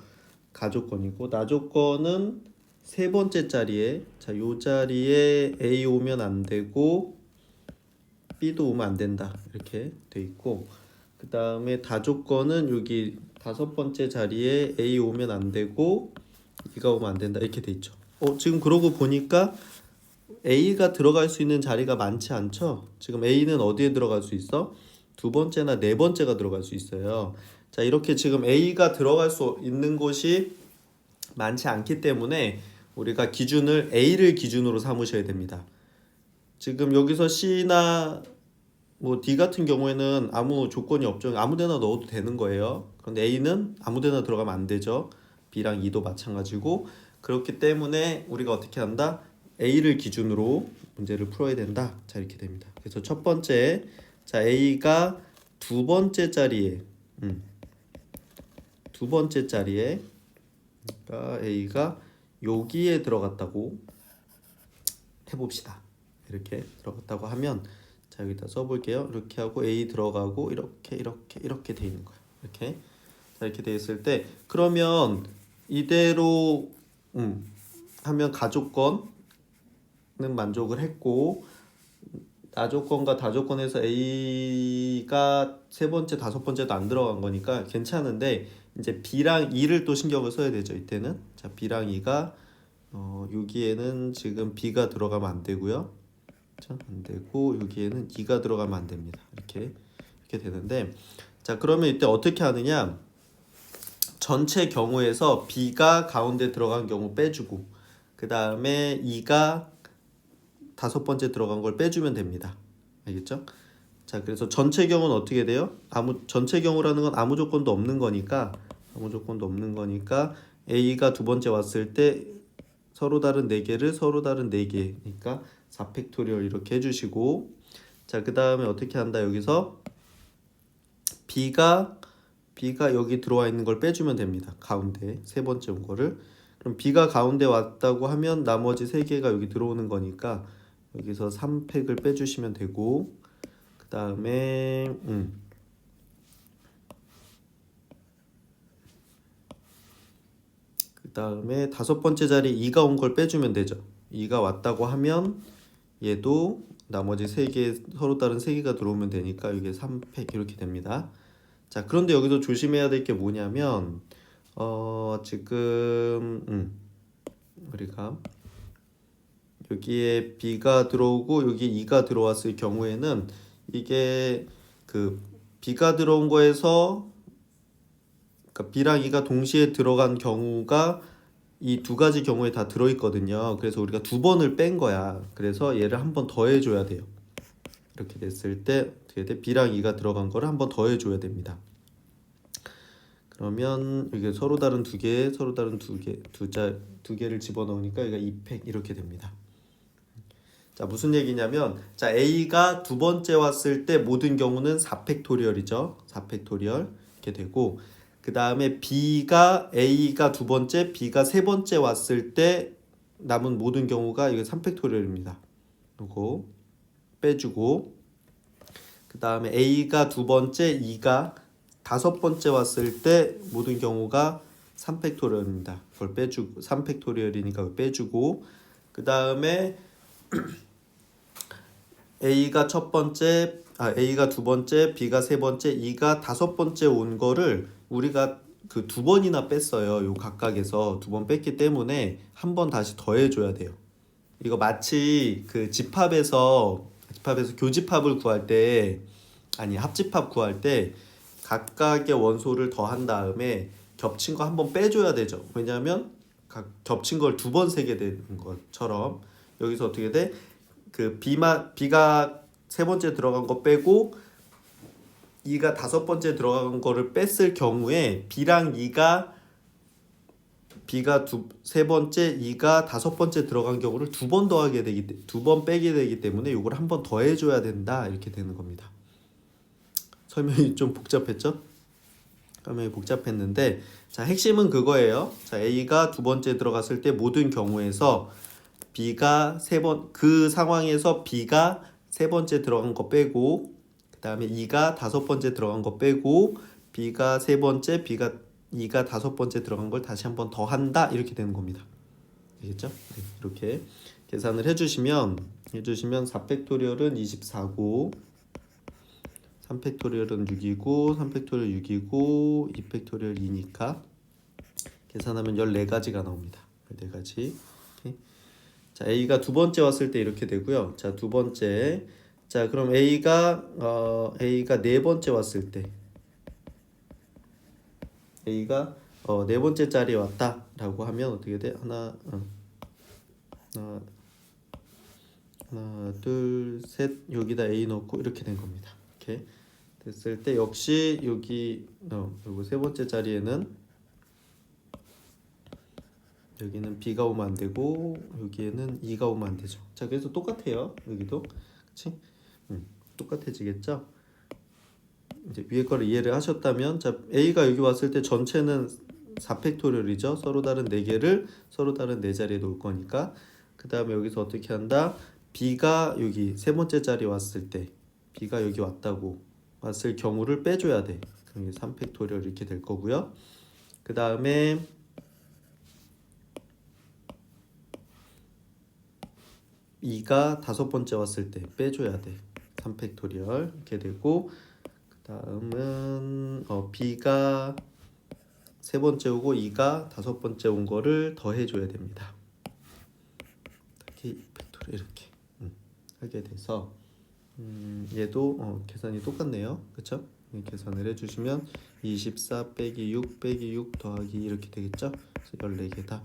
가족권이고 나조건은 세 번째 자리에 자, 요 자리에 A 오면 안 되고 B도 오면 안 된다. 이렇게 돼 있고 그다음에 다조건은 여기 5번째 자리에 A 오면 안 되고 B가 오면 안 된다. 이렇게 돼 있죠. 지금 그러고 보니까 A가 들어갈 수 있는 자리가 많지 않죠? 지금 A는 어디에 들어갈 수 있어? 두 번째나 네 번째가 들어갈 수 있어요. 자, 이렇게 지금 A가 들어갈 수 있는 곳이 많지 않기 때문에 우리가 기준을 A를 기준으로 삼으셔야 됩니다. 지금 여기서 C나 뭐 D 같은 경우에는 아무 조건이 없죠. 아무 데나 넣어도 되는 거예요. 그런데 A는 아무 데나 들어가면 안 되죠. B랑 E도 마찬가지고 그렇기 때문에 우리가 어떻게 한다? A를 기준으로 문제를 풀어야 된다. 자, 이렇게 됩니다. 그래서 첫 번째, 자, A가 두 번째 자리에 두 번째 자리에 그러니까 A가 여기에 들어갔다고 해봅시다. 이렇게 들어갔다고 하면 자, 여기다 써볼게요. 이렇게 하고 A 들어가고 이렇게 돼 있는 거예요. 이렇게 자, 이렇게 돼 있을 때 그러면 이대로 하면 가족권은 만족을 했고 나조건과 다조건에서 A가 세 번째, 5번째도 안 들어간 거니까 괜찮은데 이제 B랑 E를 또 신경을 써야 되죠. 이때는 자, B랑 E가 여기에는 지금 B가 들어가면 안 되고요. 안 되고 여기에는 E가 들어가면 안 됩니다. 이렇게 되는데 자, 그러면 이때 어떻게 하느냐? 전체 경우에서 B가 가운데 들어간 경우 빼주고 그 다음에 E가 5번째 들어간 걸 빼주면 됩니다. 알겠죠? 자, 그래서 전체 경우는 어떻게 돼요? 전체 경우라는 건 아무 조건도 없는 거니까 A가 두 번째 왔을 때 서로 다른 4개를 서로 다른 4개니까 4팩토리얼 이렇게 해주시고 자, 그 다음에 어떻게 한다? 여기서 B가 여기 들어와 있는 걸 빼주면 됩니다. 가운데 세 번째 온 거를 그럼 B가 가운데 왔다고 하면 나머지 3개가 여기 들어오는 거니까 여기서 3팩을 빼주시면 되고 그 다음에 그 다음에 5번째 자리 2가 온 걸 빼주면 되죠. 2가 왔다고 하면 얘도 나머지 3개 서로 다른 3개가 들어오면 되니까 이게 3팩 이렇게 됩니다. 자, 그런데 여기서 조심해야 될 게 뭐냐면 지금 우리가 여기에 B가 들어오고 여기 2가 들어왔을 경우에는 이게 그 B가 들어온 거에서 그러니까 B랑 E가 동시에 들어간 경우가 이 두 가지 경우에 다 들어있거든요. 그래서 우리가 2번을 뺀 거야. 그래서 얘를 한 번 더 해줘야 돼요. 이렇게 됐을 때 어떻게 돼? B랑 E가 들어간 거를 한 번 더 해줘야 됩니다. 그러면 이게 서로 다른 2개, 서로 다른 2개, 두 개를 집어넣으니까 얘가 2팩 이렇게 됩니다. 자, 무슨 얘기냐면 자, A가 두 번째 왔을 때 모든 경우는 4팩토리얼이죠. 4팩토리얼 이렇게 되고 그 다음에 A가 두 번째, B가 세 번째 왔을 때 남은 모든 경우가 이게 3팩토리얼입니다. 이거 빼주고 그 다음에 A가 두 번째, E가 5번째 왔을 때 모든 경우가 3팩토리얼입니다. 그걸 빼주고 3팩토리얼이니까 빼주고 그 다음에 A가 A가 두 번째, B가 세 번째, E가 5번째 온 거를 우리가 그 2번이나 뺐어요. 요 각각에서 2번 뺐기 때문에 한 번 다시 더해줘야 돼요. 이거 마치 그 집합에서 교집합을 구할 때 합집합 구할 때 각각의 원소를 더한 다음에 겹친 거 한 번 빼줘야 되죠. 왜냐하면 겹친 걸 두 번 세게 되는 것처럼 여기서 어떻게 돼? 그 B가 세 번째 들어간 거 빼고 E가 다섯 번째 들어간 거를 뺐을 경우에 B랑 B가 세 번째, E가 다섯 번째 들어간 경우를 두 번 두 번 빼게 되기 때문에 이걸 한 번 더해줘야 된다 이렇게 되는 겁니다. 설명이 좀 복잡했죠? 설명이 복잡했는데 자 핵심은 그거예요. 자 A가 두 번째 들어갔을 때 모든 경우에서 B가 그 상황에서 B가 세 번째 들어간 거 빼고 그 다음에 E가 다섯 번째 들어간 거 빼고 B가 세 번째, E가 다섯 번째 들어간 걸 다시 한 번 더 한다 이렇게 되는 겁니다. 알겠죠? 네, 이렇게 계산을 해주시면 4팩토리얼은 24고 3팩토리얼은 6이고 3팩토리얼 6이고 2팩토리얼 2니까 계산하면 14가지가 나옵니다. 14가지. 오케이. 자, A가 두 번째 왔을 때 이렇게 되고요. 자, 두 번째. 자, 그럼 A가 네 번째 왔을 때 A가 네 번째 자리에 왔다라고 하면 어떻게 돼? 하나, 둘, 셋 여기다 A 넣고 이렇게 된 겁니다. 이렇게 됐을 때 역시 여기 요거 세 번째 자리에는 여기는 B가 오면 안 되고 여기에는 E가 오면 안 되죠. 자, 그래서 똑같아요. 여기도 그렇지? 똑같아지겠죠? 이제 위에 거를 이해를 하셨다면 자 A가 여기 왔을 때 전체는 4팩토리얼이죠. 서로 다른 4개를 서로 다른 4자리에 놓을 거니까 그 다음에 여기서 어떻게 한다? B가 여기 세 번째 자리에 왔을 때 B가 여기 왔을 경우를 빼줘야 돼. 그럼 이게 3팩토리얼 이렇게 될 거고요. 그 다음에 E가 다섯 번째 왔을 때 빼줘야 돼. 3팩토리얼 이렇게 되고 다음은 B가 세 번째 오고 E가 다섯 번째 온 거를 더해줘야 됩니다. 이렇게 팩토리얼 이렇게 하게 돼서 얘도 계산이 똑같네요. 그쵸? 계산을 해주시면 24 빼기 6 빼기 6 더하기 이렇게 되겠죠? 그래서 14개다.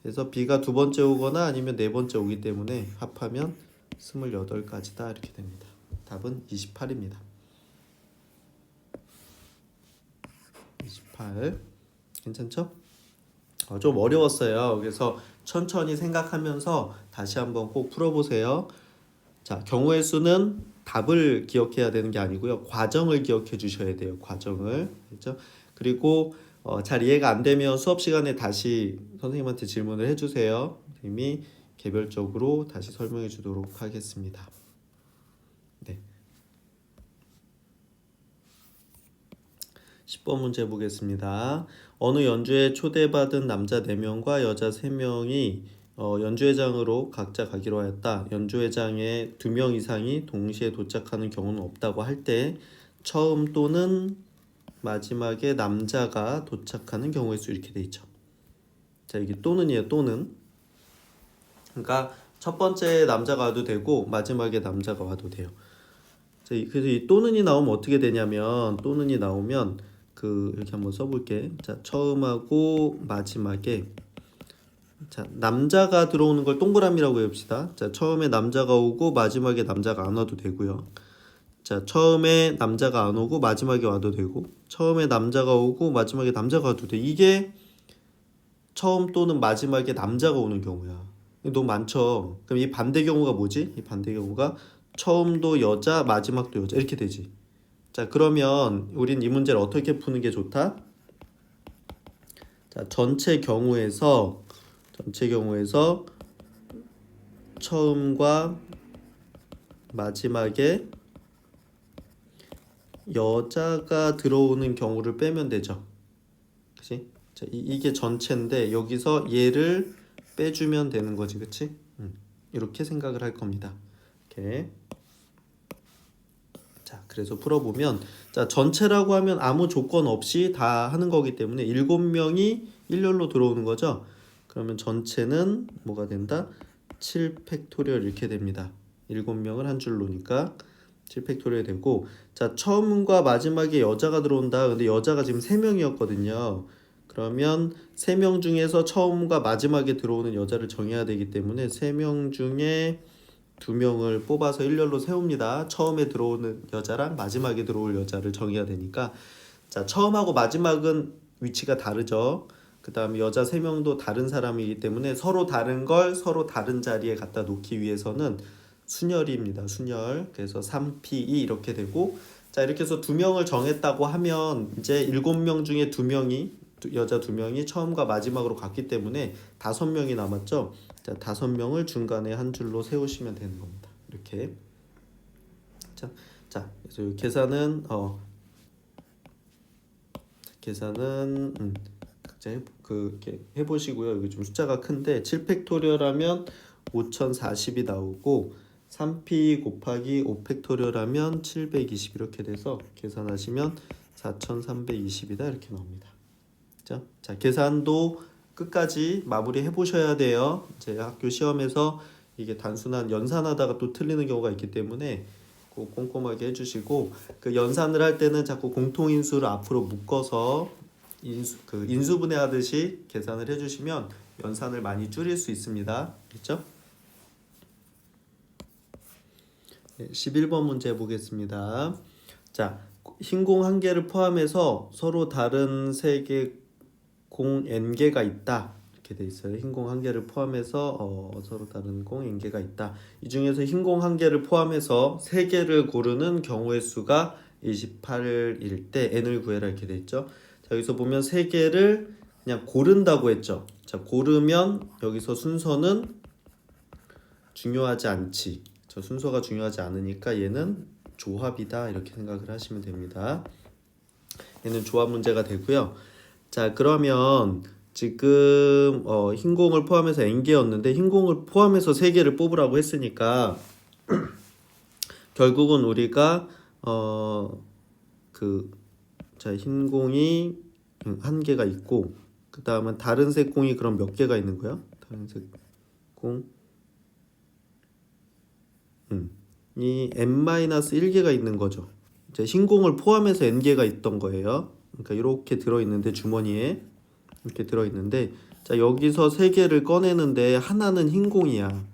그래서 B가 두 번째 오거나 아니면 네 번째 오기 때문에 합하면 28가지다 이렇게 됩니다. 답은 28입니다. 28 괜찮죠? 좀 어려웠어요. 그래서 천천히 생각하면서 다시 한번 꼭 풀어보세요. 자, 경우의 수는 답을 기억해야 되는 게 아니고요. 과정을 기억해 주셔야 돼요. 과정을. 그렇죠? 그리고 잘 이해가 안 되면 수업 시간에 다시 선생님한테 질문을 해주세요. 선생님이 개별적으로 다시 설명해 주도록 하겠습니다. 네. 10번 문제 보겠습니다. 어느 연주에 초대받은 남자 4명과 여자 3명이 연주회장으로 각자 가기로 하였다. 연주회장에 2명 이상이 동시에 도착하는 경우는 없다고 할 때 처음 또는 마지막에 남자가 도착하는 경우의 수 이렇게 돼 있죠. 자, 여기 또는이에요. 또는. 그러니까 첫 번째 남자가 와도 되고 마지막에 남자가 와도 돼요. 자, 그래서 이 또는이 나오면 어떻게 되냐면 또는이 나오면 이렇게 한번 써볼게. 자, 처음하고 마지막에 자, 남자가 들어오는 걸 동그라미라고 해봅시다. 자, 처음에 남자가 오고 마지막에 남자가 안 와도 되고요. 자, 처음에 남자가 안 오고 마지막에 와도 되고 처음에 남자가 오고 마지막에 남자가 와도 돼. 이게 처음 또는 마지막에 남자가 오는 경우야. 너무 많죠. 그럼 이 반대 경우가 뭐지? 이 반대 경우가 처음도 여자, 마지막도 여자 이렇게 되지. 자, 그러면 우린 이 문제를 어떻게 푸는 게 좋다? 자, 전체 경우에서 처음과 마지막에 여자가 들어오는 경우를 빼면 되죠. 그치? 자, 이게 전체인데 여기서 얘를 빼주면 되는 거지. 그치? 이렇게 생각을 할 겁니다. 이렇게. 자, 그래서 풀어보면 자, 전체라고 하면 아무 조건 없이 다 하는 거기 때문에 7명이 일렬로 들어오는 거죠. 그러면 전체는 뭐가 된다? 7팩토리얼 이렇게 됩니다. 7명을 한 줄로니까 7팩토리얼 되고, 자 처음과 마지막에 여자가 들어온다. 근데 여자가 지금 3명이었거든요. 그러면 3명 중에서 처음과 마지막에 들어오는 여자를 정해야 되기 때문에 3명 중에 2명을 뽑아서 일렬로 세웁니다. 처음에 들어오는 여자랑 마지막에 들어올 여자를 정해야 되니까, 자 처음하고 마지막은 위치가 다르죠. 그 다음에 여자 3명도 다른 사람이기 때문에 서로 다른 걸 서로 다른 자리에 갖다 놓기 위해서는 순열입니다. 순열. 그래서 3P2 이렇게 되고, 자 이렇게 해서 2명을 정했다고 하면 이제 7명 중에 2명이 여자 2명이 처음과 마지막으로 갔기 때문에 5명이 남았죠. 자 5명을 중간에 한 줄로 세우시면 되는 겁니다. 이렇게. 자 그래서 계산은 각자 이렇게 해보시고요. 여기 좀 숫자가 큰데 7팩토리얼 하면 5040이 나오고, 3p 곱하기 5팩토리얼 하면 720 이렇게 돼서 계산하시면 4320이다 이렇게 나옵니다. 자 계산도 끝까지 마무리 해보셔야 돼요. 제 학교 시험에서 이게 단순한 연산하다가 또 틀리는 경우가 있기 때문에 꼭 꼼꼼하게 해주시고, 그 연산을 할 때는 자꾸 공통인수를 앞으로 묶어서 인수분해 하듯이 계산을 해주시면 연산을 많이 줄일 수 있습니다. 그렇죠? 11번 문제 보겠습니다. 자, 흰 공 1개를 포함해서 서로 다른 3개 공 n개가 있다 이렇게 돼 있어요. 흰 공 1개를 포함해서 서로 다른 공 n개가 있다. 이 중에서 흰 공 1개를 포함해서 3개를 고르는 경우의 수가 28일 때 n을 구해라 이렇게 돼 있죠. 자, 여기서 보면 3개를 그냥 고른다고 했죠. 자, 고르면 여기서 순서는 중요하지 않지. 저 순서가 중요하지 않으니까 얘는 조합이다 이렇게 생각을 하시면 됩니다. 얘는 조합 문제가 되고요. 자 그러면 지금 흰 공을 포함해서 n개였는데 흰 공을 포함해서 3개를 뽑으라고 했으니까 결국은 우리가 흰 공이 1개가 있고, 그 다음은 다른 색 공이 그럼 몇 개가 있는 거야? 다른 색 공 이 n-1개가 있는 거죠. 이제 흰 공을 포함해서 n개가 있던 거예요. 그러니까 이렇게 들어있는데, 주머니에 이렇게 들어있는데, 자 여기서 3개를 꺼내는데 하나는 흰 공이야.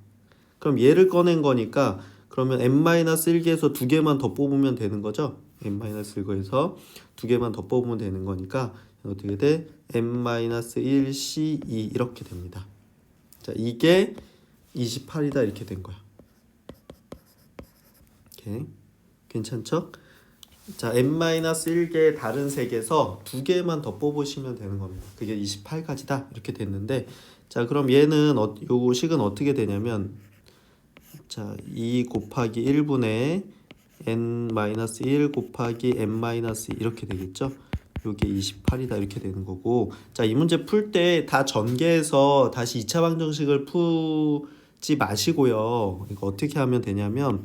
그럼 얘를 꺼낸 거니까 그러면 n-1개에서 2개만 더 뽑으면 되는 거죠. n-1에서 2개만 더 뽑으면 되는 거니까 어떻게 돼? n-1c2 이렇게 됩니다. 자 이게 28이다 이렇게 된 거야. 오케이. 괜찮죠? 자 n-1개 다른 색에서 2개만 더 뽑으시면 되는 겁니다. 그게 28가지다 이렇게 됐는데, 자 그럼 얘는 요 식은 어떻게 되냐면, 자 2 곱하기 1분의 n-1 곱하기 n-2 이렇게 되겠죠. 요게 28이다 이렇게 되는 거고, 자 이 문제 풀 때 다 전개해서 다시 2차 방정식을 푸지 마시고요. 이거 어떻게 하면 되냐면,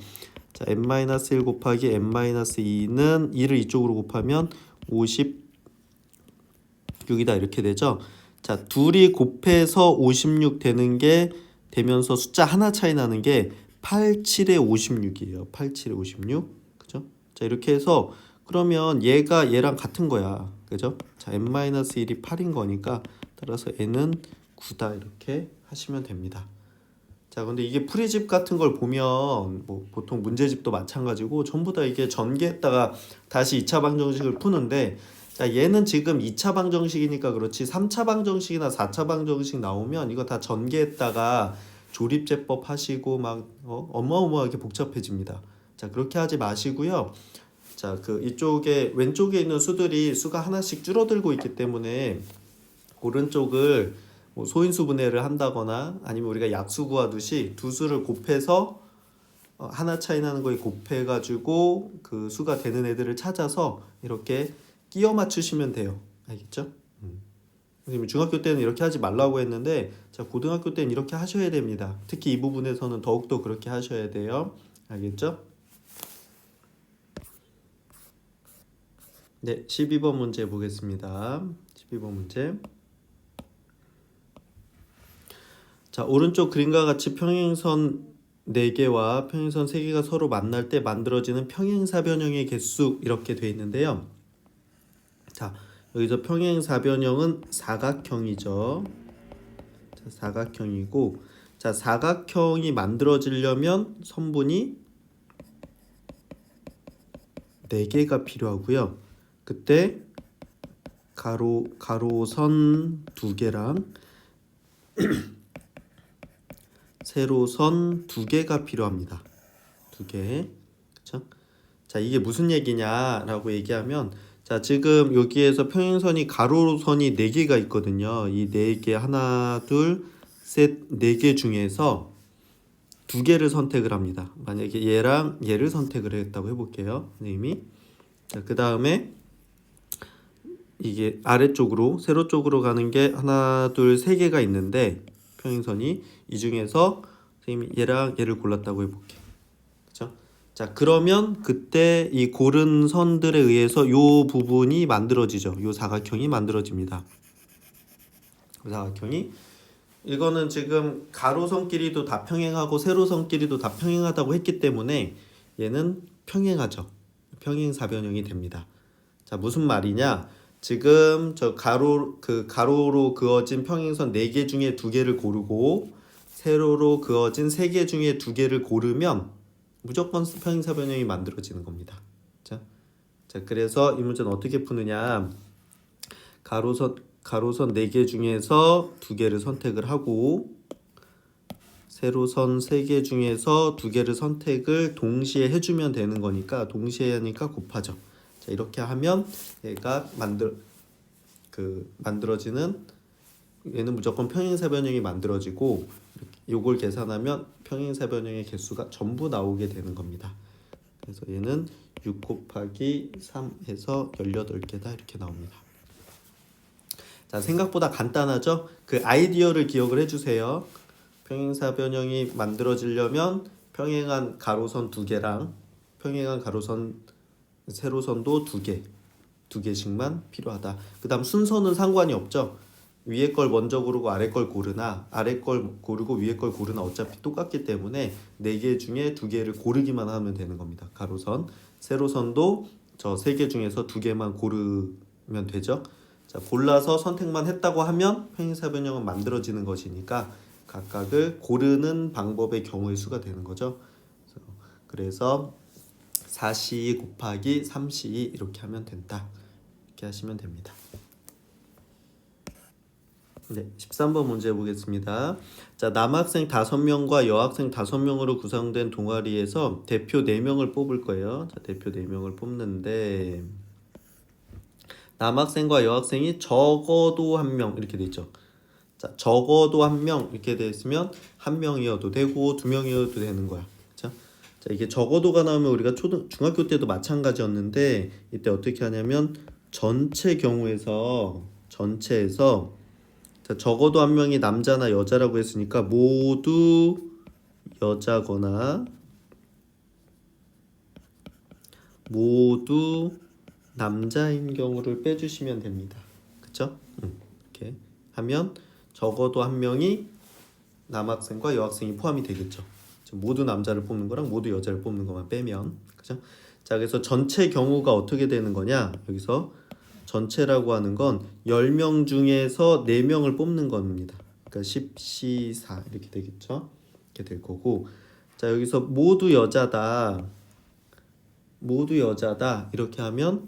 자 n-1 곱하기 n-2는 2를 이쪽으로 곱하면 56이다 이렇게 되죠. 자 둘이 곱해서 56 되는 게 되면서 숫자 하나 차이 나는 게 87에 56이에요. 87에 56. 그죠? 자 이렇게 해서 그러면 얘가 얘랑 같은 거야. 그죠? 자 n-1이 8인 거니까 따라서 n은 9다 이렇게 하시면 됩니다. 자 근데 이게 풀이집 같은 걸 보면 뭐 보통 문제집도 마찬가지고 전부 다 이게 전개했다가 다시 2차 방정식을 푸는데, 자 얘는 지금 2차 방정식이니까 그렇지 3차 방정식이나 4차 방정식 나오면 이거 다 전개했다가 조립제법 하시고 막 어마어마하게 복잡해집니다. 자 그렇게 하지 마시고요. 자 그 이쪽에 왼쪽에 있는 수들이 수가 하나씩 줄어들고 있기 때문에 오른쪽을 뭐 소인수 분해를 한다거나 아니면 우리가 약수 구하듯이 두 수를 곱해서 하나 차이 나는 거에 곱해 가지고 그 수가 되는 애들을 찾아서 이렇게 끼워 맞추시면 돼요. 알겠죠? 선생님이 중학교 때는 이렇게 하지 말라고 했는데, 자 고등학교 때는 이렇게 하셔야 됩니다. 특히 이 부분에서는 더욱더 그렇게 하셔야 돼요. 알겠죠? 네, 12번 문제 보겠습니다. 12번 문제. 자 오른쪽 그림과 같이 평행선을 4개와 평행선 3개가 서로 만날 때 만들어지는 평행사변형의 개수 이렇게 돼 있는데요. 자, 여기서 평행사변형은 사각형이죠. 자, 사각형이고, 자, 사각형이 만들어지려면 선분이 4개가 필요하고요. 그때 가로선 2개랑 세로선 2개가 필요합니다. 2개. 그렇죠? 자, 이게 무슨 얘기냐라고 얘기하면, 자, 지금 여기에서 평행선이 가로선이 4개가 있거든요. 이 4개, 하나, 둘, 셋, 4개 중에서 2개를 선택을 합니다. 만약에 얘랑 얘를 선택을 했다고 해볼게요. 선생님이. 자, 그 다음에 이게 아래쪽으로, 세로 쪽으로 가는 게 하나, 둘, 3개가 있는데, 평행선이 이 중에서 선생님이 얘랑 얘를 골랐다고 해볼게요. 그렇죠? 자, 그러면 그때 이 고른 선들에 의해서 요 부분이 만들어지죠. 요 사각형이 만들어집니다. 그 사각형이, 이거는 지금 가로선끼리도 다 평행하고 세로선끼리도 다 평행하다고 했기 때문에 얘는 평행하죠. 평행사변형이 됩니다. 자, 무슨 말이냐? 지금 저 가로로 그어진 평행선 4개 중에 2개를 고르고 세로로 그어진 3개 중에 2개를 고르면 무조건 평행사변형이 만들어지는 겁니다. 자, 그래서 이 문제는 어떻게 푸느냐? 가로선 4개 중에서 2개를 선택을 하고 세로선 3개 중에서 2개를 선택을 동시에 해주면 되는 거니까, 동시에 하니까 곱하죠. 자, 이렇게 하면 얘가 만들어지는, 얘는 무조건 평행사변형이 만들어지고, 요걸 계산하면 평행사변형의 개수가 전부 나오게 되는 겁니다. 그래서 얘는 6 곱하기 3 해서 18개다 이렇게 나옵니다. 자, 생각보다 간단하죠? 그 아이디어를 기억을 해주세요. 평행사변형이 만들어지려면 평행한 가로선 2개랑 평행한 가로선 세로선도 2개씩만 필요하다. 그 다음 순서는 상관이 없죠. 위에 걸 먼저 고르고 아래 걸 고르나, 아래 걸 고르고 위에 걸 고르나 어차피 똑같기 때문에 4개 중에 2개를 고르기만 하면 되는 겁니다. 가로선, 세로선도 저 3개 중에서 2개만 고르면 되죠. 자, 골라서 선택만 했다고 하면 평행사변형은 만들어지는 것이니까 각각을 고르는 방법의 경우의 수가 되는 거죠. 그래서 4c 곱하기 3c 이렇게 하면 된다. 이렇게 하시면 됩니다. 네, 13번 문제 보겠습니다. 자, 남학생 5명과 여학생 5명으로 구성된 동아리에서 대표 4명을 뽑을 거예요. 자, 대표 4명을 뽑는데 남학생과 여학생이 적어도 1명 이렇게 돼 있죠. 자, 적어도 1명 이렇게 돼 있으면 1명이어도 되고 2명이어도 되는 거야. 그렇죠? 자, 이게 적어도가 나오면 우리가 중학교 때도 마찬가지였는데, 이때 어떻게 하냐면 전체에서 자, 적어도 1명이 남자나 여자라고 했으니까 모두 여자거나 모두 남자인 경우를 빼주시면 됩니다. 그쵸? 이렇게 하면 적어도 1명이 남학생과 여학생이 포함이 되겠죠. 모두 남자를 뽑는 거랑 모두 여자를 뽑는 것만 빼면. 그죠? 자, 그래서 전체 경우가 어떻게 되는 거냐? 여기서 전체라고 하는 건 10명 중에서 4명을 뽑는 겁니다. 그러니까 10C4 이렇게 되겠죠. 이렇게 될 거고, 자, 여기서 모두 여자다 이렇게 하면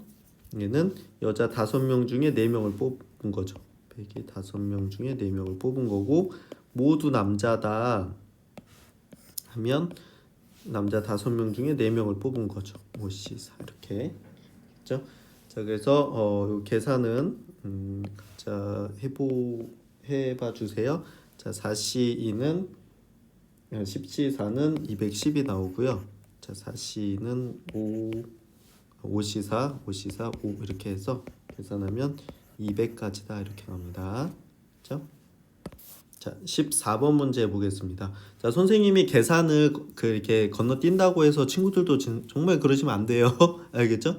얘는 여자 5명 중에 4명을 뽑은 거죠. 105명 중에 4명을 뽑은 거고, 모두 남자다 하면 남자 5명 중에 4명을 뽑은 거죠. 5C4 이렇게. 그렇죠? 자, 그래서 요 계산은 자, 해봐 주세요. 자, 4C2는 10C4는 210이 나오고요. 자, 4C는 5C4 5 이렇게 해서 계산하면 200까지다 이렇게 나옵니다. 그렇죠? 자, 14번 문제 보겠습니다. 자, 선생님이 계산을 이렇게 건너뛴다고 해서 친구들도 정말 그러시면 안 돼요. 알겠죠?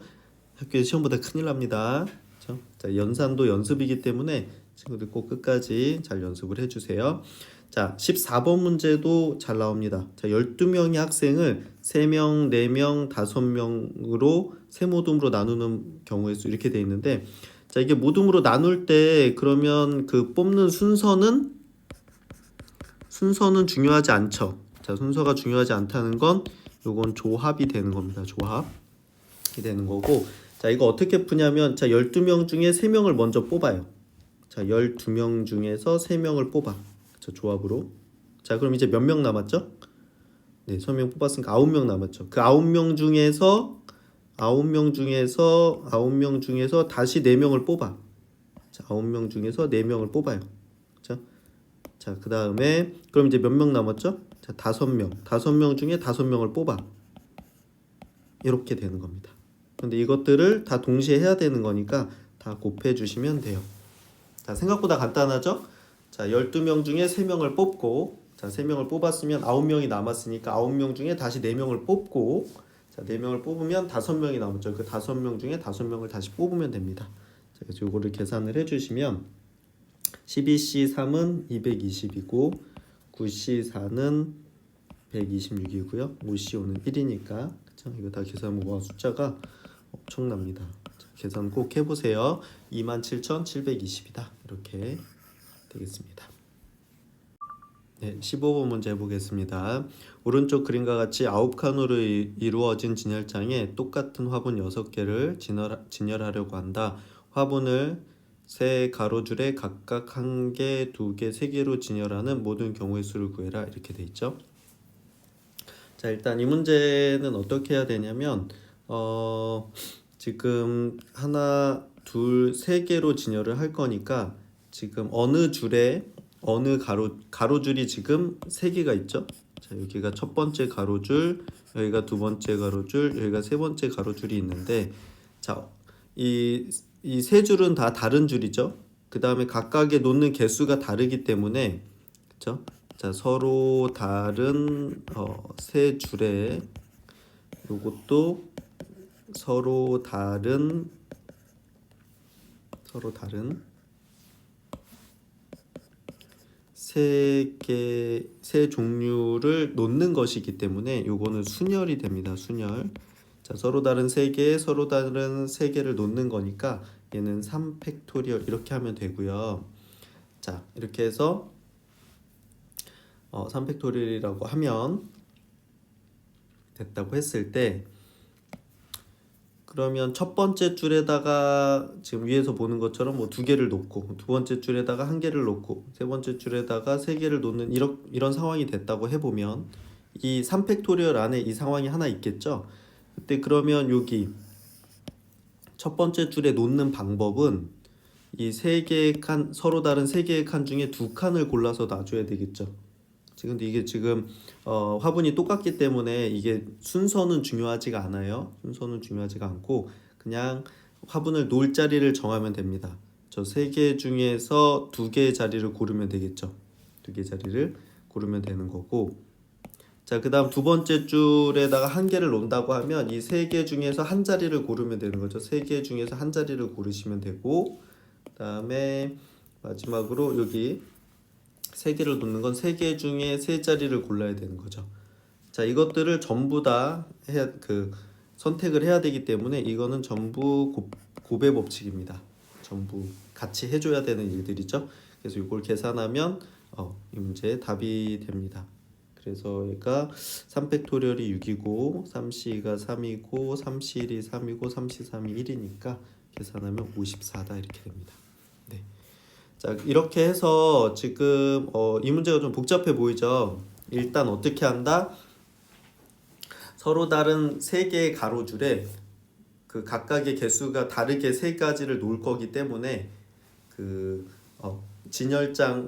학교에 시험보다 큰일 납니다. 그렇죠? 자, 연산도 연습이기 때문에 친구들 꼭 끝까지 잘 연습을 해주세요. 자, 14번 문제도 잘 나옵니다. 자, 12명의 학생을 3명, 4명, 5명으로 세모둠으로 나누는 경우의 수 이렇게 돼 있는데, 자, 이게 모둠으로 나눌 때 그러면 그 뽑는 순서는 중요하지 않죠. 자, 순서가 중요하지 않다는 건 요건 조합이 되는 겁니다. 조합이 되는 거고, 자, 이거 어떻게 푸냐면, 자, 12명 중에 3명을 먼저 뽑아요. 자, 12명 중에서 3명을 뽑아. 자, 조합으로. 자, 그럼 이제 몇 명 남았죠? 네, 3명 뽑았으니까 9명 남았죠. 그 9명 중에서 다시 4명을 뽑아. 자, 9명 중에서 4명을 뽑아요. 자, 그 다음에 그럼 이제 몇 명 남았죠? 자, 5명. 5명 중에 5명을 뽑아. 이렇게 되는 겁니다. 근데 이것들을 다 동시에 해야 되는 거니까 다 곱해 주시면 돼요. 자, 생각보다 간단하죠? 자, 12명 중에 3명을 뽑고, 자, 3명을 뽑았으면 9명이 남았으니까 9명 중에 다시 4명을 뽑고, 자, 4명을 뽑으면 5명이 남았죠. 그 5명 중에 5명을 다시 뽑으면 됩니다. 자, 그래서 이거를 계산을 해주시면 12C3은 220이고 9C4는 126이고요. 5C5는 1이니까 그쵸? 이거 다 계산하면 숫자가 엄청납니다. 자, 계산 꼭 해보세요. 27,720이다. 이렇게 되겠습니다. 네, 15번 문제 해보겠습니다. 오른쪽 그림과 같이 9칸으로 이루어진 진열장에 똑같은 화분 6개를 진열하려고 한다. 화분을 세 가로줄에 각각 1개, 2개, 3개로 진열하는 모든 경우의 수를 구해라. 이렇게 돼 있죠. 자, 일단 이 문제는 어떻게 해야 되냐면 지금 하나, 둘, 3개로 진열을 할 거니까 지금 어느 줄에 어느 가로줄이 지금 3개가 있죠. 자, 여기가 첫 번째 가로줄, 여기가 두 번째 가로줄, 여기가 세 번째 가로줄이 있는데, 자, 이 세 줄은 다 다른 줄이죠. 그 다음에 각각의 놓는 개수가 다르기 때문에, 그렇죠? 자, 서로 다른 세 줄에 요것도 서로 다른 세 종류를 놓는 것이기 때문에 요거는 순열이 됩니다. 순열. 자, 서로 다른 세 개를 놓는 거니까 얘는 3팩토리얼 이렇게 하면 되고요. 자, 이렇게 해서 3팩토리얼이라고 하면 됐다고 했을 때, 그러면 첫 번째 줄에다가 지금 위에서 보는 것처럼 뭐 2개를 놓고, 두 번째 줄에다가 1개를 놓고, 세 번째 줄에다가 3개를 놓는 이런 상황이 됐다고 해보면, 이 3팩토리얼 안에 이 상황이 하나 있겠죠. 그때 그러면 여기 첫 번째 줄에 놓는 방법은 이 3개의 칸, 서로 다른 3개의 칸 중에 2칸을 골라서 놔줘야 되겠죠. 근데 이게 지금 화분이 똑같기 때문에 이게 순서는 중요하지가 않아요. 순서는 중요하지가 않고 그냥 화분을 놓을 자리를 정하면 됩니다. 저 3개 중에서 2개의 자리를 고르면 되겠죠. 2개 자리를 고르면 되는 거고, 자, 그 다음 두 번째 줄에다가 1개를 놓는다고 하면 이 3개 중에서 한 자리를 고르면 되는 거죠. 3개 중에서 한 자리를 고르시면 되고, 그 다음에 마지막으로 여기 3개를 놓는 건 3개 중에 3자리를 골라야 되는 거죠. 자, 이것들을 전부 다 선택을 해야 되기 때문에 이거는 전부 곱의 법칙입니다. 전부 같이 해줘야 되는 일들이죠. 그래서 이걸 계산하면 이 문제의 답이 됩니다. 그래서 얘가 3팩토리얼이 6이고 3C가 3이고 3C1이 3이고 3C3이 1이니까 계산하면 54다 이렇게 됩니다. 네. 자, 이렇게 해서 지금 이 문제가 좀 복잡해 보이죠. 일단 어떻게 한다? 서로 다른 3개의 가로줄에 그 각각의 개수가 다르게 3가지를 놓을 거기 때문에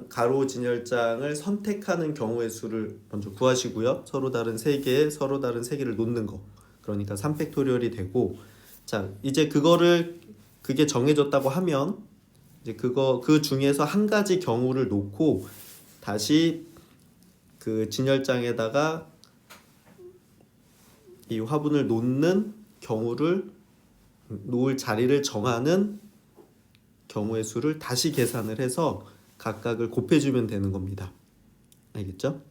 가로 진열장을 선택하는 경우의 수를 먼저 구하시고요. 서로 다른 3개를 놓는 거. 그러니까 3팩토리얼이 되고, 자, 이제 그게 정해졌다고 하면 이제 그 중에서 한 가지 경우를 놓고 다시 그 진열장에다가 이 화분을 놓을 자리를 정하는 경우의 수를 다시 계산을 해서 각각을 곱해주면 되는 겁니다. 알겠죠?